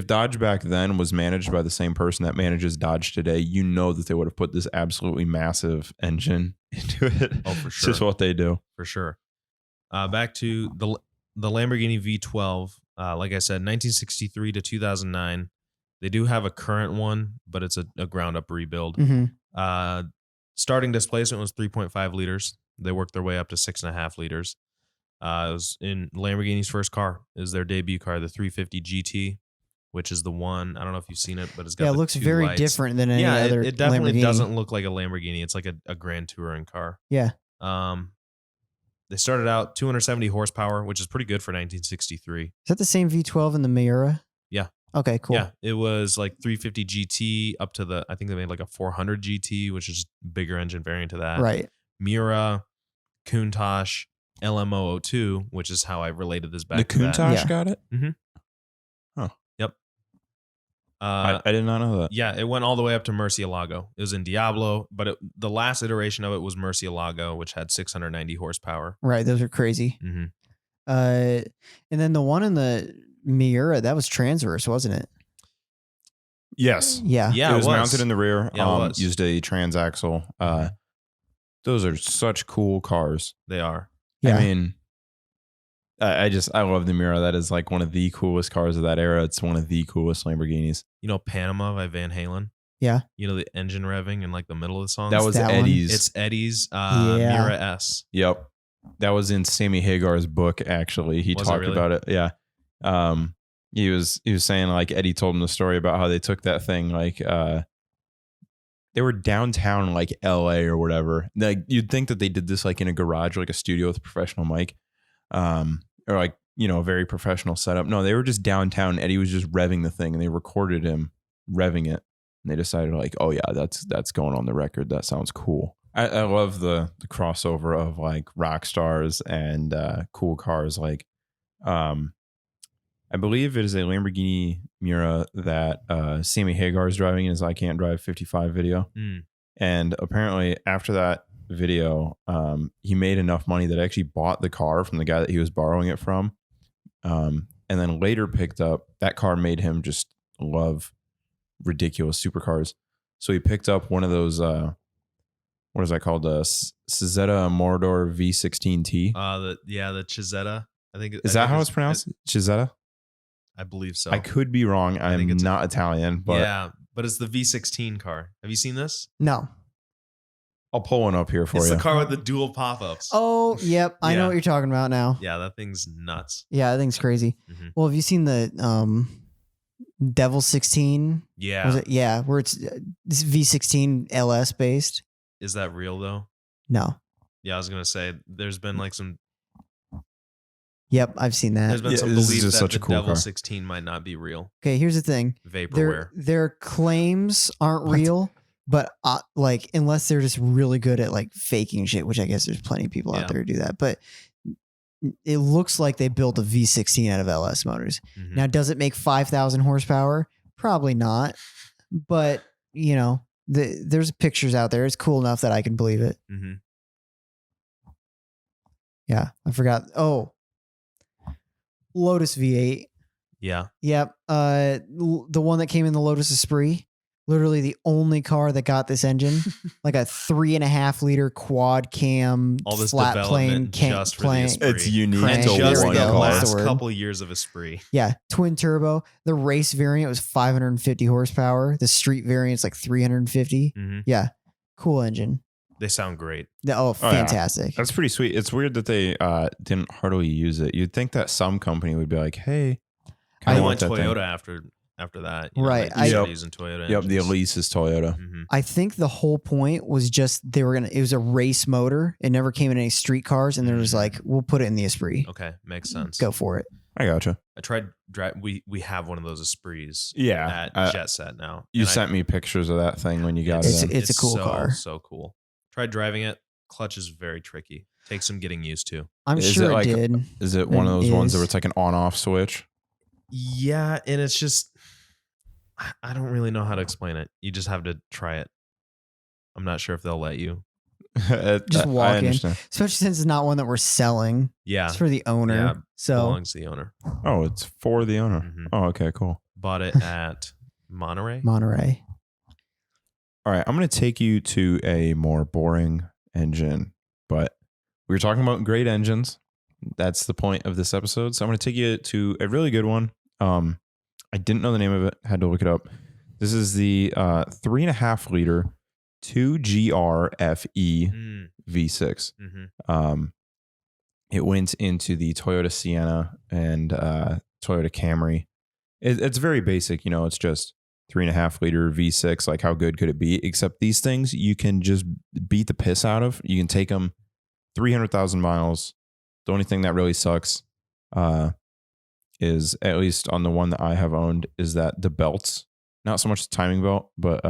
Dodge back then was managed by the same person that manages Dodge today, you know that they would have put this absolutely massive engine into it. Oh, for It's sure. just what they do. For sure. Back to the Lamborghini V12. Like I said, 1963 to 2009. They do have a current one, but it's a ground up rebuild. Mm-hmm. Starting displacement was 3.5 liters. They worked their way up to 6.5 liters. It was in Lamborghini's first car. It was their debut car, the 350 GT, which is the one. I don't know if you've seen it, but it's got Yeah, it the looks two very lights. different than any Yeah, other it definitely Lamborghini. doesn't look like a Lamborghini. It's like a Grand Touring car. Yeah. They started out 270 horsepower, which is pretty good for 1963. Is that the same V12 in the Miura? Yeah. Okay, cool. Yeah, it was like 350 GT up to I think they made like a 400 GT, which is bigger engine variant to that. Right. Miura, Countach, LM002, which is how I related this back The to that. Countach Yeah. got it? Yep. I did not know that. Yeah, it went all the way up to Murcielago. It was in Diablo, but the last iteration of it was Murcielago, which had 690 horsepower. Right. Those are crazy. Mm-hmm. And then the one in the Miura, that was transverse, wasn't it? Yes. Yeah. Yeah, it was was. mounted in the rear. Yeah, it was. Used a transaxle. Those are such cool cars. They are. Yeah. I mean, I love the Miura. That is like one of the coolest cars of that era. It's one of the coolest Lamborghinis. You know Panama by Van Halen? Yeah. You know the engine revving in like the middle of the song? That was that one? Eddie's. It's Eddie's Yeah. Miura S. Yep. That was in Sammy Hagar's book, actually. He Was it talked really? about it. Yeah. He was saying like Eddie told him the story about how they took that thing like they were downtown like LA or whatever. Like you'd think that they did this like in a garage, like a studio with a professional mic. Or like, you know, a very professional setup. No, they were just downtown. Eddie was just revving the thing and they recorded him revving it. And they decided like, oh yeah, that's going on the record. That sounds cool. I love the crossover of like rock stars and cool cars. Like, I believe it is a Lamborghini Miura that Sammy Hagar is driving in his I Can't Drive 55 video. Mm. And apparently after that video, he made enough money that I actually bought the car from the guy that he was borrowing it from. And then later picked up, that car made him just love ridiculous supercars. So he picked up one of those, what is that called? Cizetta Mordor V16T. The Chisetta. Is that how it's pronounced? Cizetta? I believe so. I could be wrong. I think I'm it's- not Italian, but yeah, but it's the V16 car. Have you seen this? No. I'll pull one up here for It's you. the car with the dual pop-ups. Oh, yep. I know Yeah. what you're talking about now. Yeah, that thing's nuts. Yeah, I think it's crazy. Mhm. Well, have you seen the Devil 16? Yeah. Was it? Yeah, where it's this V16 LS based. Is that real though? No. Yeah, I was gonna say there's been like some Yep, I've seen there's that. been Yeah, some this is belief just that such a the cool Devil car. 16 might not be real. Okay, here's the thing. Vaporware. Their claims aren't What? real, but like unless they're just really good at like faking shit, which I guess there's plenty of people Yeah. out there who do that. But it looks like they built a V16 out of LS motors. Mhm. Now, does it make 5,000 horsepower? Probably not. But you know, there's pictures out there. It's cool enough that I can believe it. Mhm. Yeah, I forgot. Oh, Lotus V8. Yeah. Yep. The one that came in the Lotus Esprit, literally the only car that got this engine, like a 3.5 liter quad cam, All this flat plane, development just for the plane. Esprit. It's unique Crank. to And There just we one the go. car. That's last the word. couple years of Esprit. Yeah, twin turbo. The race variant was 550 horsepower. The street variant's like 350. Mhm. Yeah, cool engine. They sound great. Oh, yeah. fantastic. That's pretty sweet. It's weird that they didn't heartily use it. You'd think that some company would be like, hey, I kinda went want that thing. Toyota after that. You know, Right, They started Yep. using Toyota. Yep, the engines. Elise is Toyota. Mhm. I think the whole point was just it was a race motor. It never came in any street cars, and they're just like, we'll put it in the Esprit. Okay, makes sense. Go for it. I gotcha. I tried drive. We have one of those Esprits. Yeah, At Jet Set now. You And I- sent me pictures of that thing when you got It's- it in. it's a cool so, car. So cool. Tried driving it. Clutch is very tricky. Takes some getting used to. I'm Is sure it it like- did. Is it one of those ones is. where it's like an on-off switch? Yeah, and it's just I don't really know how to explain it. You just have to try it. I'm not sure if they'll let you. Just walk I in. understand. Especially since it's not one that we're selling. Yeah, It's for the owner. Yeah, So belongs to the owner. Oh, it's for the owner. Mhm. Oh, okay, cool. Bought it at Monterey. Monterey. All right, I'm going to take you to a more boring engine, but we were talking about great engines. That's the point of this episode. So I'm going to take you to a really good one. I didn't know the name of it. Had to look it up. This is the 3.5 liter 2GRFE Mm, V6. mhm. It went into the Toyota Sienna and Toyota Camry. It's very basic, you know. It's just 3.5 liter V6. Like, how good could it be? Except these things you can just beat the piss out of. You can take them 300,000 miles. The only thing that really sucks is, at least on the one that I have owned, is that the belts, not so much the timing belt, but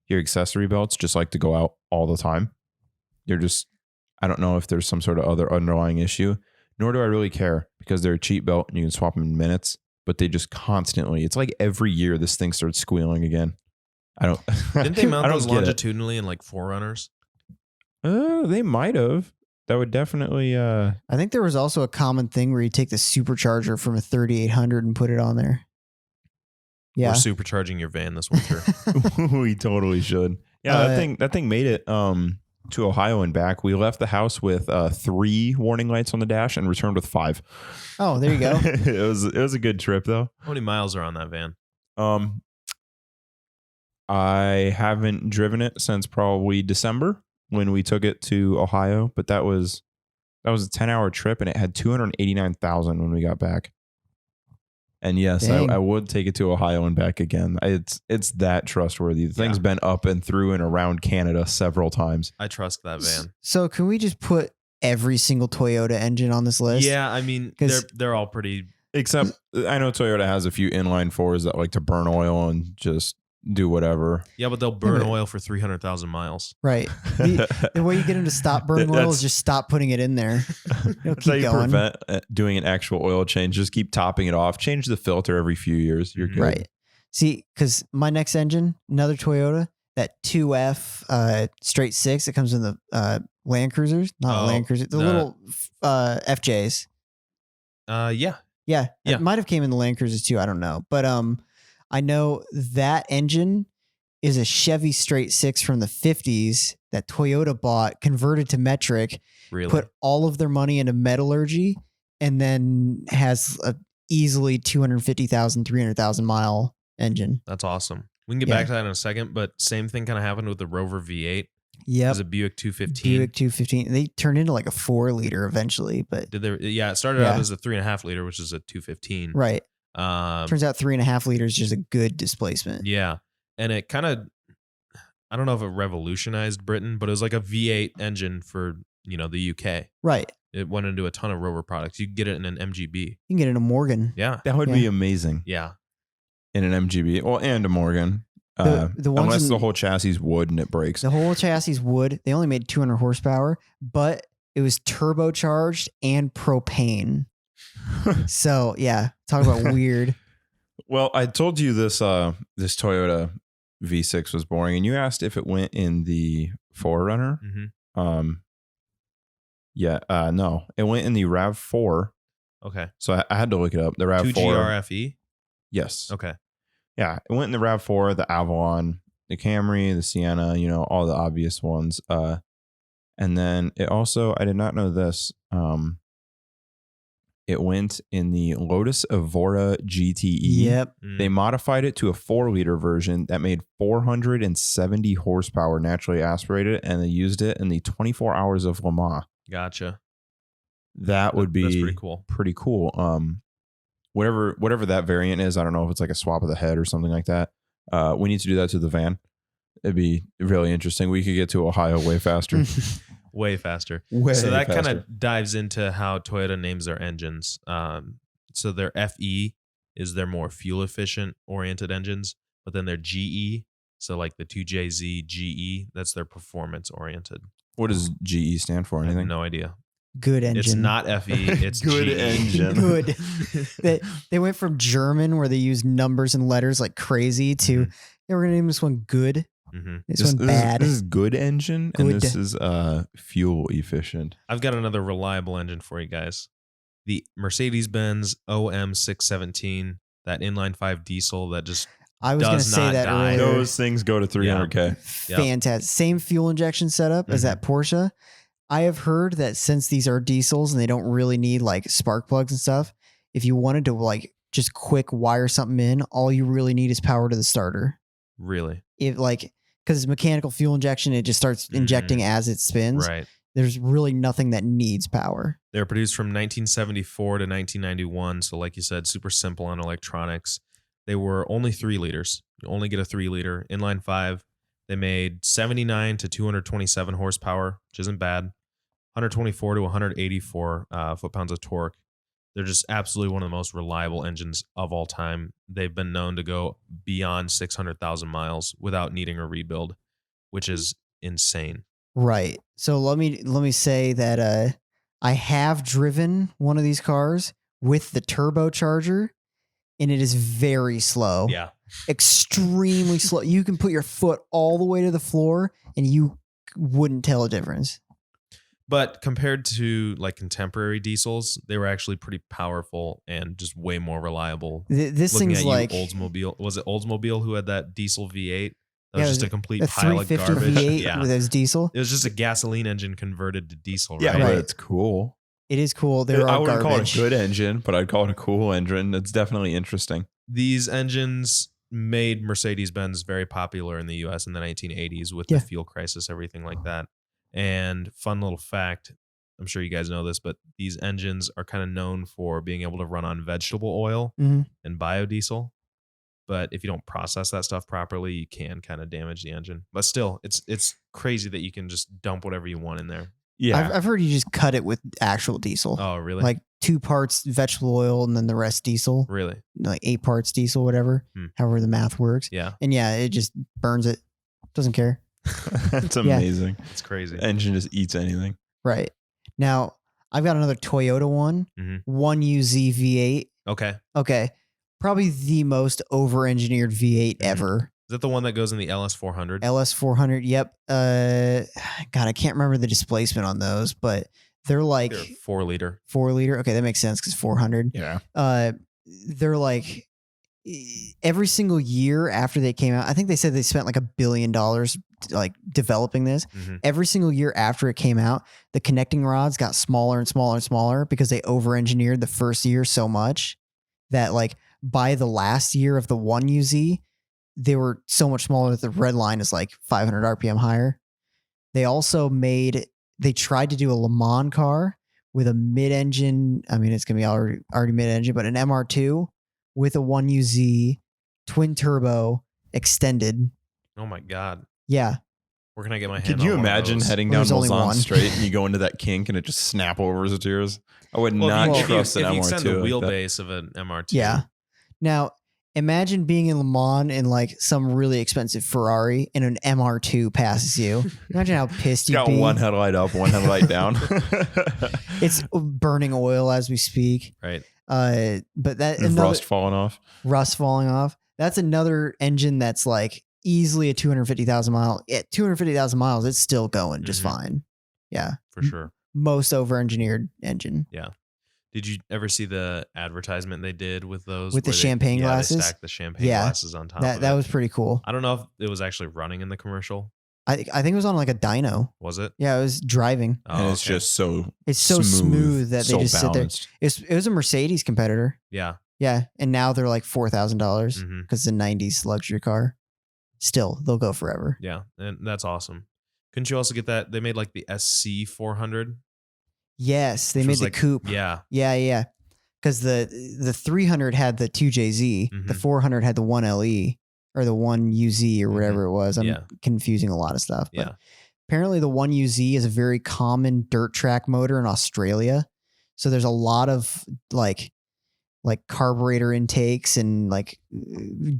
your accessory belts just like to go out all the time. They're just, I don't know if there's some sort of other underlying issue, nor do I really care, because they're a cheap belt and you can swap them in minutes, but they just constantly, it's like every year this thing starts squealing again. I don't, Didn't they mount I don't those get it. longitudinally in like Forerunners? They might have. That would definitely, I think there was also a common thing where you take the supercharger from a 3800 and put it on there. Yeah. We're supercharging your van this winter. we totally should. Yeah, that thing made it to Ohio and back. We left the house with 3 warning lights on the dash and returned with 5. Oh, there you go. it was a good trip though. How many miles are on that van? I haven't driven it since probably December when we took it to Ohio, but that was a 10-hour trip and it had 289,000 when we got back. And yes, Dang. I would take it to Ohio and back again. It's that trustworthy. The thing's been up and through and around Canada several times. I trust that van. So can we just put every single Toyota engine on this list? Yeah, I mean 'Cause- they're all pretty. Except I know Toyota has a few inline 4s that like to burn oil and just do whatever. Yeah, but they'll burn but- oil for 300,000 miles. Right. The way you get them to stop burning oil is just stop putting it in there. It'll That's how keep you going. prevent doing an actual oil change. Just keep topping it off. Change the filter every few years. You're good. Right. See, because my next engine, another Toyota, that 2F straight 6, it comes in the Land Cruisers, not Oh, Land Cruisers, the the- little FJs. Yeah. Yeah, Yeah. it might have came in the Land Cruisers too. I don't know, but I know that engine is a Chevy straight 6 from the 50s that Toyota bought, converted to metric, Really. put all of their money into metallurgy, and then has a easily 250,000, 300,000 mile engine. That's awesome. We can get Yeah. back to that in a second, but same thing kind of happened with the Rover V8. It Yep. was a Buick 215. Buick 215. They turned into like a 4-liter eventually, but Did they? Yeah, it started out Yeah. as a 3.5 liter, which is a 215. right. Um, Turns out 3.5 liters is just a good displacement. yeah, and it kind of, I don't know if it revolutionized Britain, but it was like a V8 engine for the UK. Right. It went into a ton of Rover products. You can get it in an MGB. You can get it in a Morgan. Yeah. That would be amazing Yeah. in an MGB. Well, and a Morgan. The ones unless in- the whole chassis is wood and it breaks. The whole chassis wood. They only made 200 horsepower, but it was turbocharged and propane. So yeah, talk about weird. Well, I told you this this Toyota V6 was boring, and you asked if it went in the 4Runner. Mm-hmm. No, it went in the RAV4. Okay. So I had to look it up. The RAV4. 2GRFE? Yes. Okay. Yeah, it went in the RAV4, the Avalon, the Camry, the Sienna, all the obvious ones. And then it also, I did not know this, it went in the Lotus Evora GTE. Yep. They modified it to a 4-liter version that made 470 horsepower naturally aspirated, and they used it in the 24 Hours of Le Mans. Gotcha. That would be That's pretty cool. Pretty cool. Whatever that variant is, I don't know if it's like a swap of the head or something like that. We need to do that to the van. It'd be really interesting. We could get to Ohio way faster. Way faster. So that kind of dives into how Toyota names their engines. So their FE is their more fuel efficient oriented engines, but then their GE, so like the 2JZ GE, that's their performance oriented. What does GE stand for? I have Anything? no idea. Good engine. It's not FE. It's Good GE. engine. Good. They went from German, where they use numbers and letters like crazy, to they were gonna name this one good. Mm-hmm. This one bad. This is good engine, Good. and this is fuel efficient. I've got another reliable engine for you guys. The Mercedes-Benz OM617, that inline 5 diesel that just I was gonna does say not that die. earlier. Those things go to 300K. Fantastic. Same fuel injection setup as that Porsche. I have heard that since these are diesels and they don't really need like spark plugs and stuff, if you wanted to like just quick wire something in, all you really need is power to the starter. really, Because it's mechanical fuel injection, it just starts injecting as it spins. right. There's really nothing that needs power. They were produced from 1974 to 1991. So like you said, super simple on electronics. They were only 3 liters. You only get a 3 liter. Inline 5. They made 79 to 227 horsepower, which isn't bad. 124 to 184 foot-pounds of torque. They're just absolutely one of the most reliable engines of all time. They've been known to go beyond 600,000 miles without needing a rebuild, which is insane. Right. So let me say that I have driven one of these cars with the turbocharger, and it is very slow. Yeah. Extremely slow. You can put your foot all the way to the floor, and you wouldn't tell a difference. But compared to like contemporary diesels, they were actually pretty powerful and just way more reliable. This Looking thing's at like Oldsmobile. Was it Oldsmobile who had that diesel V8? That Yeah, was just a complete a pile of 350 garbage. V8 Yeah. with those diesel. It was just a gasoline engine converted to diesel, Yeah, right? but Right. it's cool. It is cool. They're I all wouldn't garbage. call it a good engine, but I'd call it a cool engine. It's definitely interesting. These engines made Mercedes-Benz very popular in the US in the 1980s with Yeah. the fuel crisis, everything like that. And fun little fact, I'm sure you guys know this, but these engines are kind of known for being able to run on vegetable oil Mhm. and biodiesel. But if you don't process that stuff properly, you can kind of damage the engine. But still, it's crazy that you can just dump whatever you want in there. Yeah. I've heard you just cut it with actual diesel. Oh, really? Like 2 parts vegetable oil and then the rest diesel. Really? Like 8 parts diesel, whatever. However the math works. Yeah. And yeah, it just burns it. Doesn't care. That's amazing. It's crazy. The engine just eats anything. Right. Now, I've got another Toyota one. Mhm. 1UZ V8. Okay. Okay. Probably the most over-engineered V8 Mhm. ever. Is that the one that goes in the LS400? LS400. Yep. God, I can't remember the displacement on those, but they're like They're 4 liter. 4 liter. Okay, that makes sense because 400. Yeah. They're like every single year after they came out, I think they said they spent like $1 billion like developing this. Mhm. Every single year after it came out, the connecting rods got smaller and smaller and smaller because they over-engineered the first year so much that like by the last year of the 1UZ, they were so much smaller that the red line is like 500 RPM higher. They also they tried to do a Le Mans car with a mid-engine. I mean, it's going to be already mid-engine, but an MR2 with a 1UZ twin turbo extended. Oh my God. Yeah. Where can I get my hand Could on you one of imagine those? heading Well, down there's only Mulsanne one. Straight and you go into that kink and it just snap overs to yours? I would Well, not if you trust an extend the MR2 like that. wheelbase of an MR2. Yeah. Now, imagine being in Le Mans in like some really expensive Ferrari and an MR2 passes you. Imagine how pissed It's you'd got be. one headlight up, one headlight down. It's burning oil as we speak. Right. But that And another rust falling off. rust falling off. That's another engine that's like easily a 250,000 mile. At 250,000 miles, it's still going just Mhm. fine. Yeah. For sure. Most over-engineered engine. Did you ever see the advertisement they did with those? With the where champagne they glasses? stacked the champagne Yeah. glasses on top That of that it. was pretty cool. I don't know if it was actually running in the commercial. I think it was on like a dyno. Was it? Yeah, it was driving. Oh, And it's okay. just so It's so smooth that they so just sit there. balanced. It was a Mercedes competitor. Yeah. Yeah, and now they're like $4,000 Mhm. because it's a '90s luxury car. Still, they'll go forever. Yeah. And that's awesome. Couldn't you also get that? They made like the SC 400. Yes, they which made was the like- coupe. Yeah. Yeah. Because the 300 had the 2JZ, the Mhm. 400 had the 1LE or the 1UZ or whatever it was. I'm Yeah. confusing a lot of stuff. But Yeah. apparently the 1UZ is a very common dirt track motor in Australia. So there's a lot of like carburetor intakes and like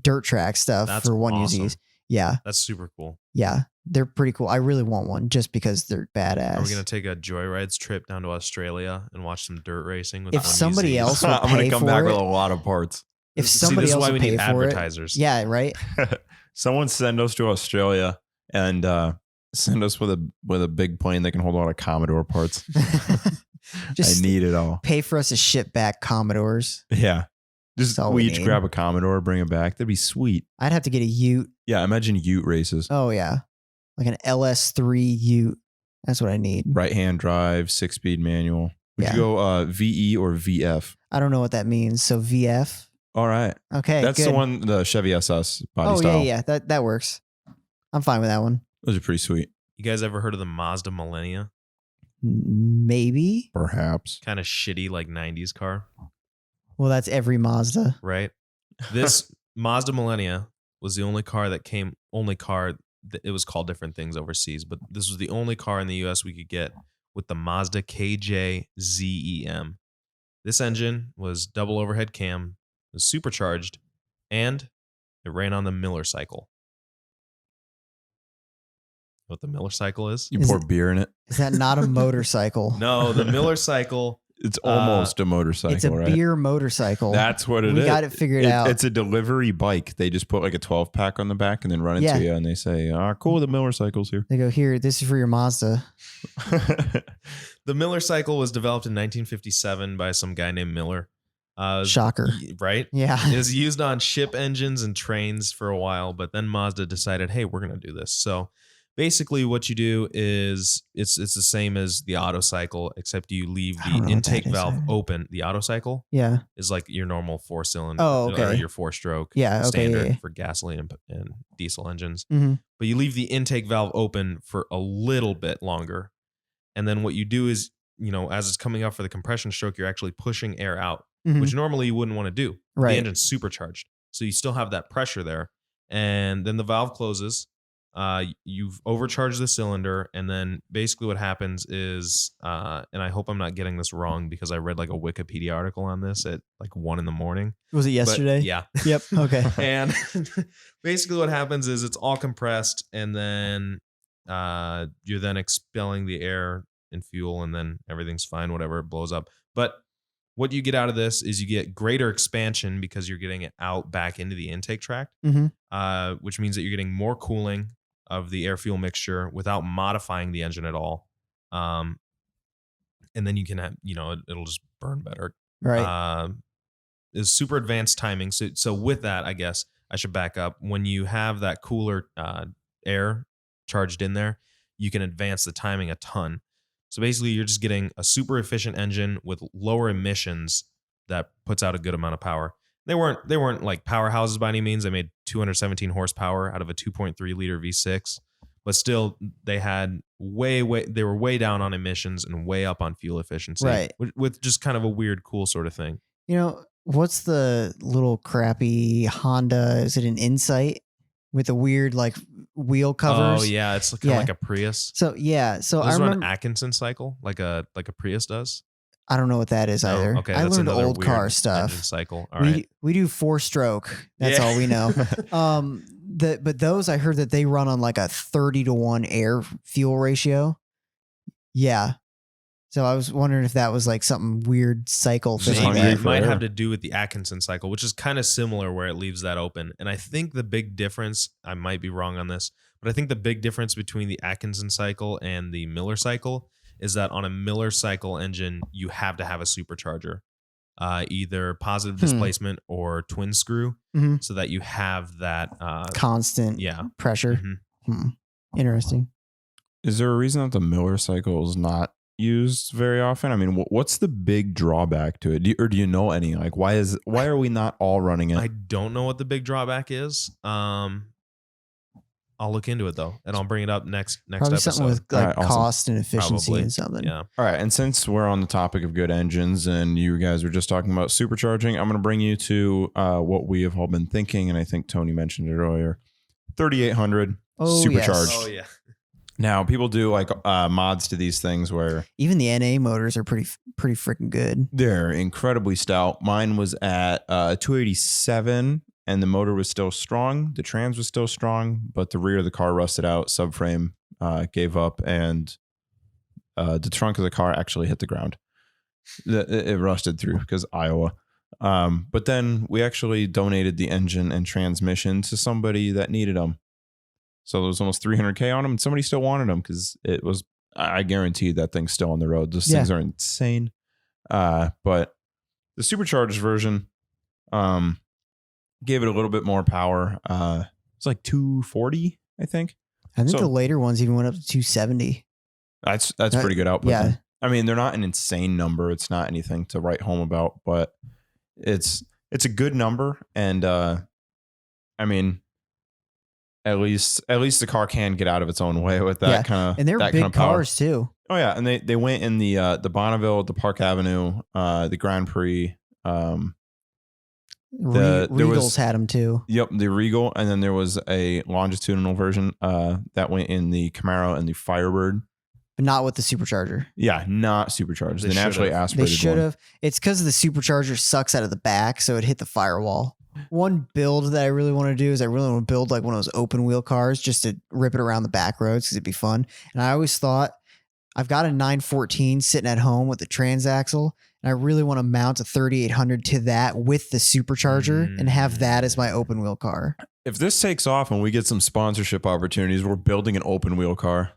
dirt track stuff That's for 1UZs. awesome. Yeah. That's super cool. Yeah. They're pretty cool. I really want one just because they're badass. Are we going to take a Joyrides trip down to Australia and watch some dirt racing? With If one somebody UZ? else will I'm going pay to come for back it, with a lot of parts. if See, somebody this is else why will we pay need for advertisers. it, yeah, right. Someone send us to Australia and send us with a big plane that can hold a lot of Commodore parts. Just I need it all. pay for us to ship back Commodores. Yeah. Just That's all we we each need. grab a Commodore, bring it back. That'd be sweet. I'd have to get a Ute. Yeah, imagine Ute races. Oh yeah, like an LS3 Ute. That's what I need. Right hand drive, 6-speed manual. Would Yeah. you go VE or VF? I don't know what that means. So VF. All right. Okay, That's good. the one, the Chevy SS body Oh style. yeah. That works. I'm fine with that one. Those are pretty sweet. You guys ever heard of the Mazda Millennia? Maybe. Perhaps. Kind of shitty, like 90s car, Well, that's every Mazda. right? This Mazda Millennia was the only car that it was called different things overseas, but this was the only car in the US we could get with the Mazda KJ ZEM. This engine was double overhead cam, was supercharged, and it ran on the Miller cycle. What the Miller cycle is? You Is pour it- beer in it. Is that not a motorcycle? No, the Miller cycle. It's almost a motorcycle, It's a right? beer motorcycle. That's what it is. We got it figured out. It's a delivery bike. They just put like a 12 pack on the back and then run it Yeah. to you. And they say, cool, the Miller cycle's here. They go, here, this is for your Mazda. The Miller cycle was developed in 1957 by some guy named Miller. Shocker. Right? Yeah. It was used on ship engines and trains for a while, but then Mazda decided, hey, we're going to do this. So basically what you do is it's the same as the auto cycle, except you leave I don't know the what intake that is. valve open. The auto cycle Yeah. is like your normal 4-cylinder Oh, okay. or your 4-stroke Yeah, okay, standard yeah. for gasoline and diesel engines. Mm-hmm. But you leave the intake valve open for a little bit longer. And then what you do is, as it's coming up for the compression stroke, you're actually pushing air out, Mhm. which normally you wouldn't want to do. Right. The engine's supercharged. So you still have that pressure there. And then the valve closes. You've overcharged the cylinder. And then basically what happens is, and I hope I'm not getting this wrong because I read like a Wikipedia article on this at like 1 a.m. Was it But yesterday? yeah. Yep. Okay. And basically what happens is it's all compressed and then you're then expelling the air and fuel and then everything's fine, whatever, it blows up. But what you get out of this is you get greater expansion because you're getting it out back into the intake tract, Mm-hmm. which means that you're getting more cooling of the air fuel mixture without modifying the engine at all. And then you can have, it'll just burn better. Right. Is super advanced timing. So with that, I guess I should back up. When you have that cooler air charged in there, you can advance the timing a ton. So basically, you're just getting a super efficient engine with lower emissions that puts out a good amount of power. They weren't like powerhouses by any means. They made 217 horsepower out of a 2.3 liter V6, but still they had they were way down on emissions and way up on fuel efficiency. Right. With just kind of a weird, cool sort of thing. What's the little crappy Honda? Is it an Insight? with the weird like wheel covers. Oh yeah, it's kind of like a Prius. So so Those I run remember. Atkinson cycle, like a Prius does. I don't know what that is No? either. Okay, I that's learned another old weird car engine stuff. cycle. All right. We do 4-stroke. That's Yeah. all we know. But those I heard that they run on like a 30-to-1 air fuel ratio. Yeah. So I was wondering if that was like something weird cycle Just thing. hungry Maybe Like it for might air. have to do with the Atkinson cycle, which is kind of similar where it leaves that open. And I think the big difference, I might be wrong on this, but I think the big difference between the Atkinson cycle and the Miller cycle is that on a Miller cycle engine, you have to have a supercharger, either positive displacement or twin screw, Mhm. so that you have that. Constant Yeah. pressure. Mhm. Interesting. Is there a reason that the Miller cycle is not used very often? I mean, what's the big drawback to it? Do you know any? Like, why are we not all running it? I don't know what the big drawback is. I'll look into it though, and I'll bring it up next Probably episode. something with like All right, awesome. cost and efficiency Probably. and something. Yeah. All right, and since we're on the topic of good engines, and you guys were just talking about supercharging, I'm going to bring you to what we have all been thinking, and I think Tony mentioned it earlier: 3800 Oh, supercharged. yes. Oh yeah. Now, people do like mods to these things where Even the NA motors are pretty freaking good. they're incredibly stout. Mine was at 287, and the motor was still strong. The trans was still strong, but the rear of the car rusted out. Subframe gave up, and the trunk of the car actually hit the ground. It rusted through because Iowa. But then we actually donated the engine and transmission to somebody that needed them. So there was almost 300K on them, and somebody still wanted them because it was, I guarantee that thing's still on the road. Those things are insane. But the supercharged version gave it a little bit more power. It's like 240, I think. I think So- the later ones even went up to 270. That's pretty good output. Yeah. then. I mean, they're not an insane number. It's not anything to write home about, but it's a good number. And I mean, at least the car can get out of its own way with that kind of, And they're that big kind of power. cars too. Oh yeah, and they went in the Bonneville, the Park Avenue, the Grand Prix. There Regals was- had them too. Yep, the Regal, and then there was a longitudinal version that went in the Camaro and the Firebird. But not with the supercharger. Yeah, not supercharged. They The naturally should've. aspirated They should one. have. It's because the supercharger sucks out of the back, so it hit the firewall. One build that I really want to do is I really want to build like one of those open wheel cars just to rip it around the back roads because it'd be fun. And I always thought I've got a 914 sitting at home with the transaxle, and I really want to mount a 3800 to that with the supercharger and have that as my open wheel car. If this takes off and we get some sponsorship opportunities, we're building an open wheel car.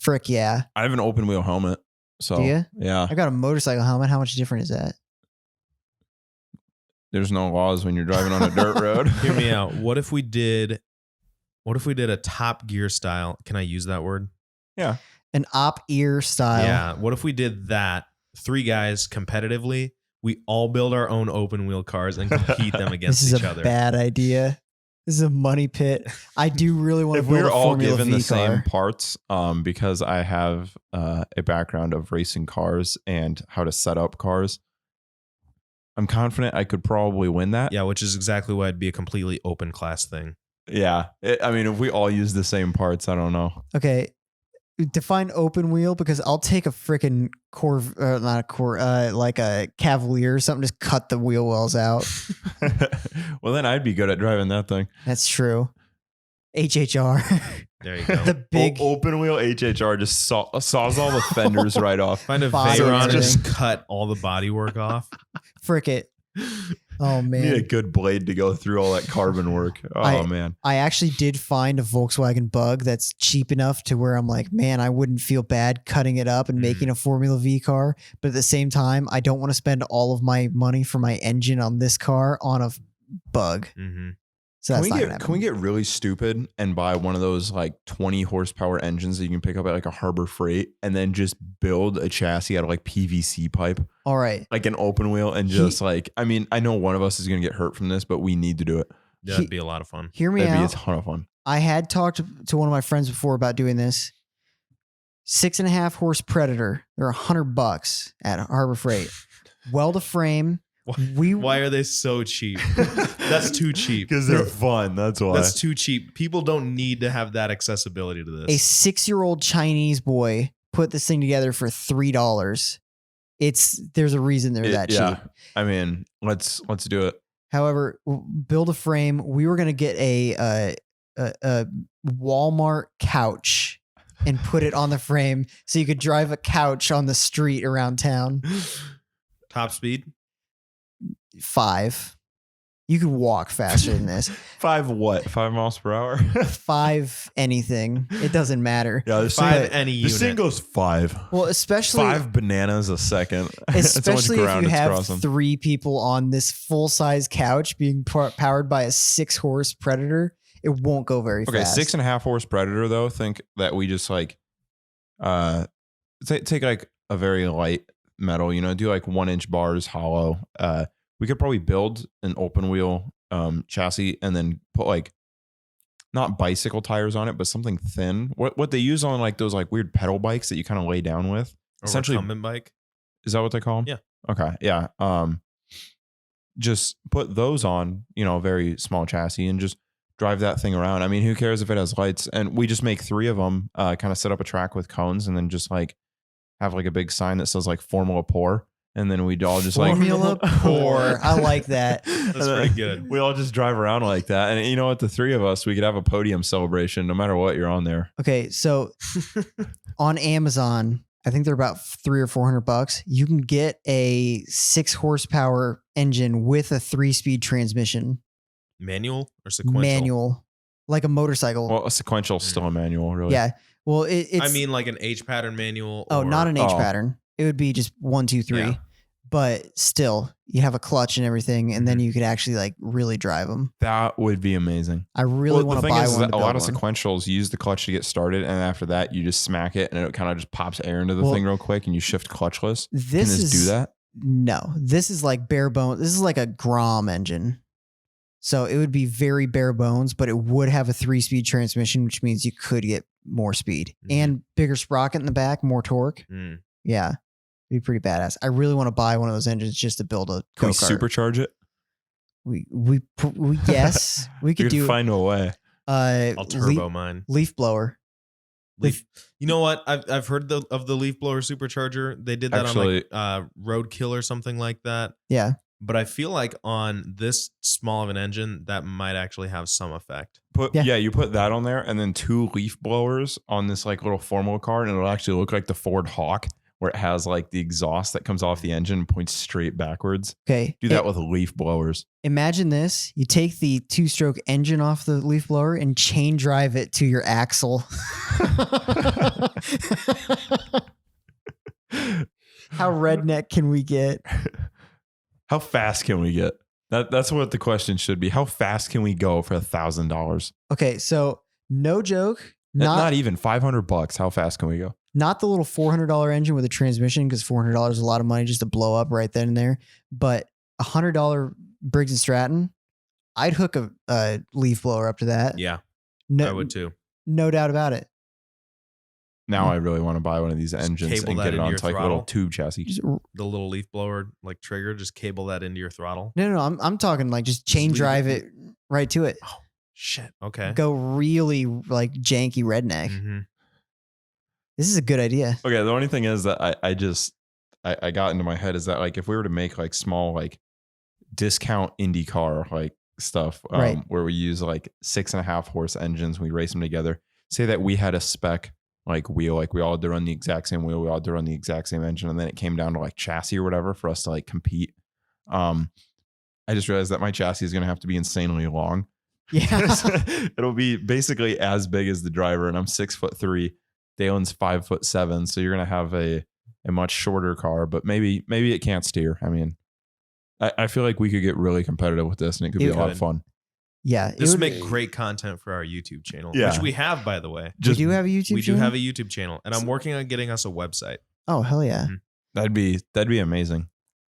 Frick yeah. I have an open wheel helmet. So Do ya? yeah, I got a motorcycle helmet. How much different is that? there's no laws when you're driving on a dirt road. Hear me out. What if we did a Top Gear style? Can I use that word? Yeah. An op ear style. Yeah. What if we did that? 3 guys competitively. We all build our own open wheel cars and compete them against This is each a other. bad idea. This is a money pit. I do really want to If build we're a all Formula given V the same car. parts, because I have a background of racing cars and how to set up cars, I'm confident I could probably win that. Yeah, which is exactly why it'd be a completely open class thing. Yeah. I mean, if we all use the same parts, I don't know. Okay. Define open wheel because I'll take a freaking not a like a Cavalier or something, just cut the wheel wells out. Well, then I'd be good at driving that thing. That's true. HHR. There you go. The big open wheel HHR just saws all the fenders right off. Find a body Veyron and just everything. cut all the body work off. frick it. Oh Need a man. good blade to go through all that carbon work. Oh man. I actually did find a Volkswagen Bug that's cheap enough to where I'm like, man, I wouldn't feel bad cutting it up and making a Formula V car. But at the same time, I don't want to spend all of my money for my engine on this car on a Bug. Mm-hmm. So that's not gonna Can we happen. get really stupid and buy one of those like 20 horsepower engines that you can pick up at like a Harbor Freight and then just build a chassis out of like PVC pipe, All right. like an open wheel, and just like, I mean, I know one of us is going to get hurt from this, but we need to do it. That'd be a lot of fun. Hear me That'd be a out. ton of fun. I had talked to one of my friends before about doing this. 6.5 horse Predator. They're $100 at Harbor Freight. Weld a frame Why are they so cheap? That's too cheap. Because they're fun. That's why. That's too cheap. People don't need to have that accessibility to A this. 6-year-old Chinese boy put this thing together for $3. There's a reason they're that cheap. I mean, let's do it. However, build a frame. We were gonna get a Walmart couch and put it on the frame so you could drive a couch on the street around town. Top speed? 5. You could walk faster than this. 5 what? 5 miles per hour? 5 anything. It doesn't matter. Yeah, the 5 any the unit. thing goes 5. Well, especially 5 bananas a second. especially if you have crossing. 3 people on this full-size couch being powered by a 6-horse Predator, it won't go very fast. 6.5 horse Predator though. Think that we just like take like a very light metal, do like 1-inch bars hollow. We could probably build an open wheel chassis and then put like not bicycle tires on it, but something thin. What they use on like those like weird pedal bikes that you kind of lay down with. Or Essentially, recumbent bike? is that what they call them? Yeah. Okay. Yeah. Just put those on, a very small chassis and just drive that thing around. I mean, who cares if it has lights? And we just make 3 of them, kind of set up a track with cones and then just like have like a big sign that says like Formula Pour. And then we'd all just Formula Pour. I like that. That's pretty good. We all just drive around like that. And you know what? The 3 of us, we could have a podium celebration no matter what you're on there. Okay, so on Amazon, I think they're about $300 or $400. You can get a 6 horsepower engine with a 3-speed transmission. Manual or sequential? Manual, like a motorcycle. Well, a sequential is still a manual, really. Yeah. Well, it's. I mean, like an H pattern manual. Oh, or, not an H pattern. It would be just 1, 2, 3. Yeah. But still, you have a clutch and everything, and then you could actually like really drive them. That would be amazing. I really want to buy is one. that To a lot of build one. sequentials use the clutch to get started, and after that, you just smack it, and it kind of just pops air into the thing real quick, and you shift clutchless. This Can this do that? No, this is like bare bones. This is like a Grom engine. So it would be very bare bones, but it would have a 3-speed transmission, which means you could get more speed and bigger sprocket in the back, more torque. Yeah, it'd be pretty badass. I really want to buy one of those engines just to build a Can we go-kart. supercharge it? We yes, we could do. Find a way. I'll turbo mine. Leaf blower. Leaf. You know what? I've heard of the leaf blower supercharger. They did that Actually, on like Roadkill or something like that. Yeah. But I feel like on this small of an engine, that might actually have some effect. You put that on there, and then 2 leaf blowers on this like little formal car, and it'll actually look like the Ford Hawk, where it has like the exhaust that comes off the engine and points straight backwards. Okay. Do that with leaf blowers. Imagine this. You take the 2-stroke engine off the leaf blower and chain drive it to your axle. How redneck can we get? How fast can we get? That's what the question should be. How fast can we go for $1,000? Okay, so no joke. Not even $500. How fast can we go? Not the little $400 engine with a transmission, because $400 is a lot of money just to blow up right then and there. But $100 Briggs and Stratton, I'd hook a leaf blower up to that. Yeah, no, I would too. No doubt about it. Now I really want to buy one of these engines cable and that get it into onto your like a little throttle. tube chassis. The little leaf blower like trigger, just cable that into your throttle. No. I'm talking like just chain leave drive it- it right to it. Oh shit! Okay. Go really like janky redneck. Mm-hmm. This is a good idea. Okay, the only thing is that I got into my head is that like if we were to make like small like discount Indy car like stuff Right. where we use like 6.5 horse engines, we race them together. Say that we had a spec like wheel, like we all had to run the exact same wheel, we all had to run the exact same engine, and then it came down to like chassis or whatever for us to like compete. I just realized that my chassis is going to have to be insanely long. Yeah. It'll be basically as big as the driver, and I'm 6'3". Dalen's 5'7", so you're going to have a much shorter car, but maybe it can't steer. I mean, I feel like we could get really competitive with this, and it could be a lot of fun. Yeah. This would make great content for our YouTube channel, Yeah. which we have, by the way. We do have a YouTube We channel? do have a YouTube channel, and I'm working on getting us a website. Oh, hell yeah. That'd be amazing.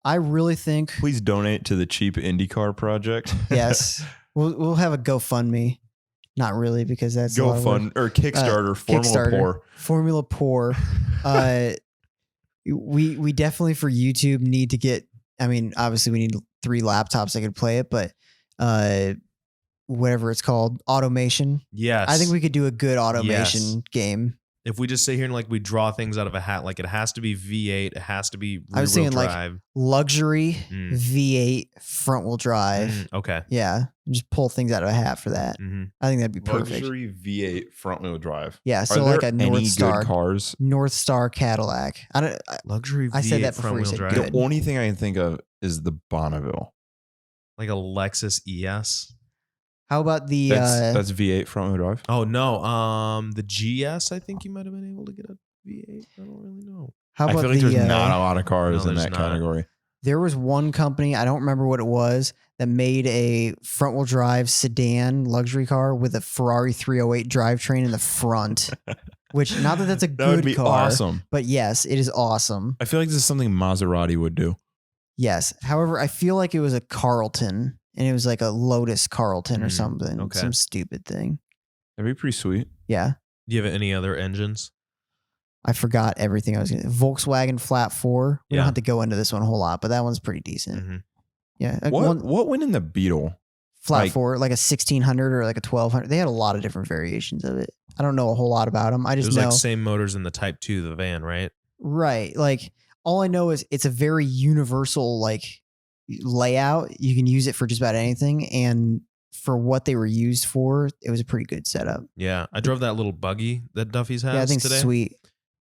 I really think, Please donate to the Cheap IndyCar Project. yes, we'll have a GoFundMe. Not really, because that's a lot of work. GoFund or Kickstarter, Formula Kickstarter. Pour. Formula Pour. We definitely for YouTube need to get I mean, obviously we need 3 laptops that could play it, but whatever it's called, automation. Yes. I think we could do a good automation game. If we just sit here and like we draw things out of a hat, like it has to be V8, it has to be I was rear-wheel saying drive. like luxury Mm. V8 front wheel drive. Okay. Yeah, just pull things out of a hat for that. Mm-hmm. I think that'd be perfect. Luxury V8 front wheel drive. Yeah, Are so there like a North any Star good cars? North Star Cadillac. Luxury V8 I said that before front you wheel said drive. good. The only thing I can think of is the Bonneville. Like a Lexus ES. How about the That's V8 front wheel drive. Oh no, the GS. I think you might have been able to get a V8. I don't really know. how I about feel like the there's not a lot of cars No, in there's that not. category. there was one company, I don't remember what it was, that made a front wheel drive sedan luxury car with a Ferrari 308 drivetrain in the front. Which not that that's a That would good be car, awesome. but yes, it is awesome. I feel like this is something Maserati would do. Yes. However, I feel like it was a Carlton and it was like a Lotus Carlton or something. okay. Some stupid thing. That'd be pretty sweet. Yeah. Do you have any other engines? I forgot everything I was going to Volkswagen Flat 4. We Yeah. don't have to go into this one a whole lot, but that one's pretty decent. Mm-hmm. Yeah. Like What went in the Beetle? Flat like- 4, like a 1600 or like a 1200. They had a lot of different variations of it. I don't know a whole lot about them. I It just was know. like same motors in the Type 2, the van, right? Right. Like all I know is it's a very universal like layout. You can use it for just about anything. And for what they were used for, it was a pretty good setup. Yeah. I drove that little buggy that Duffy's has Yeah, I think today. it's sweet.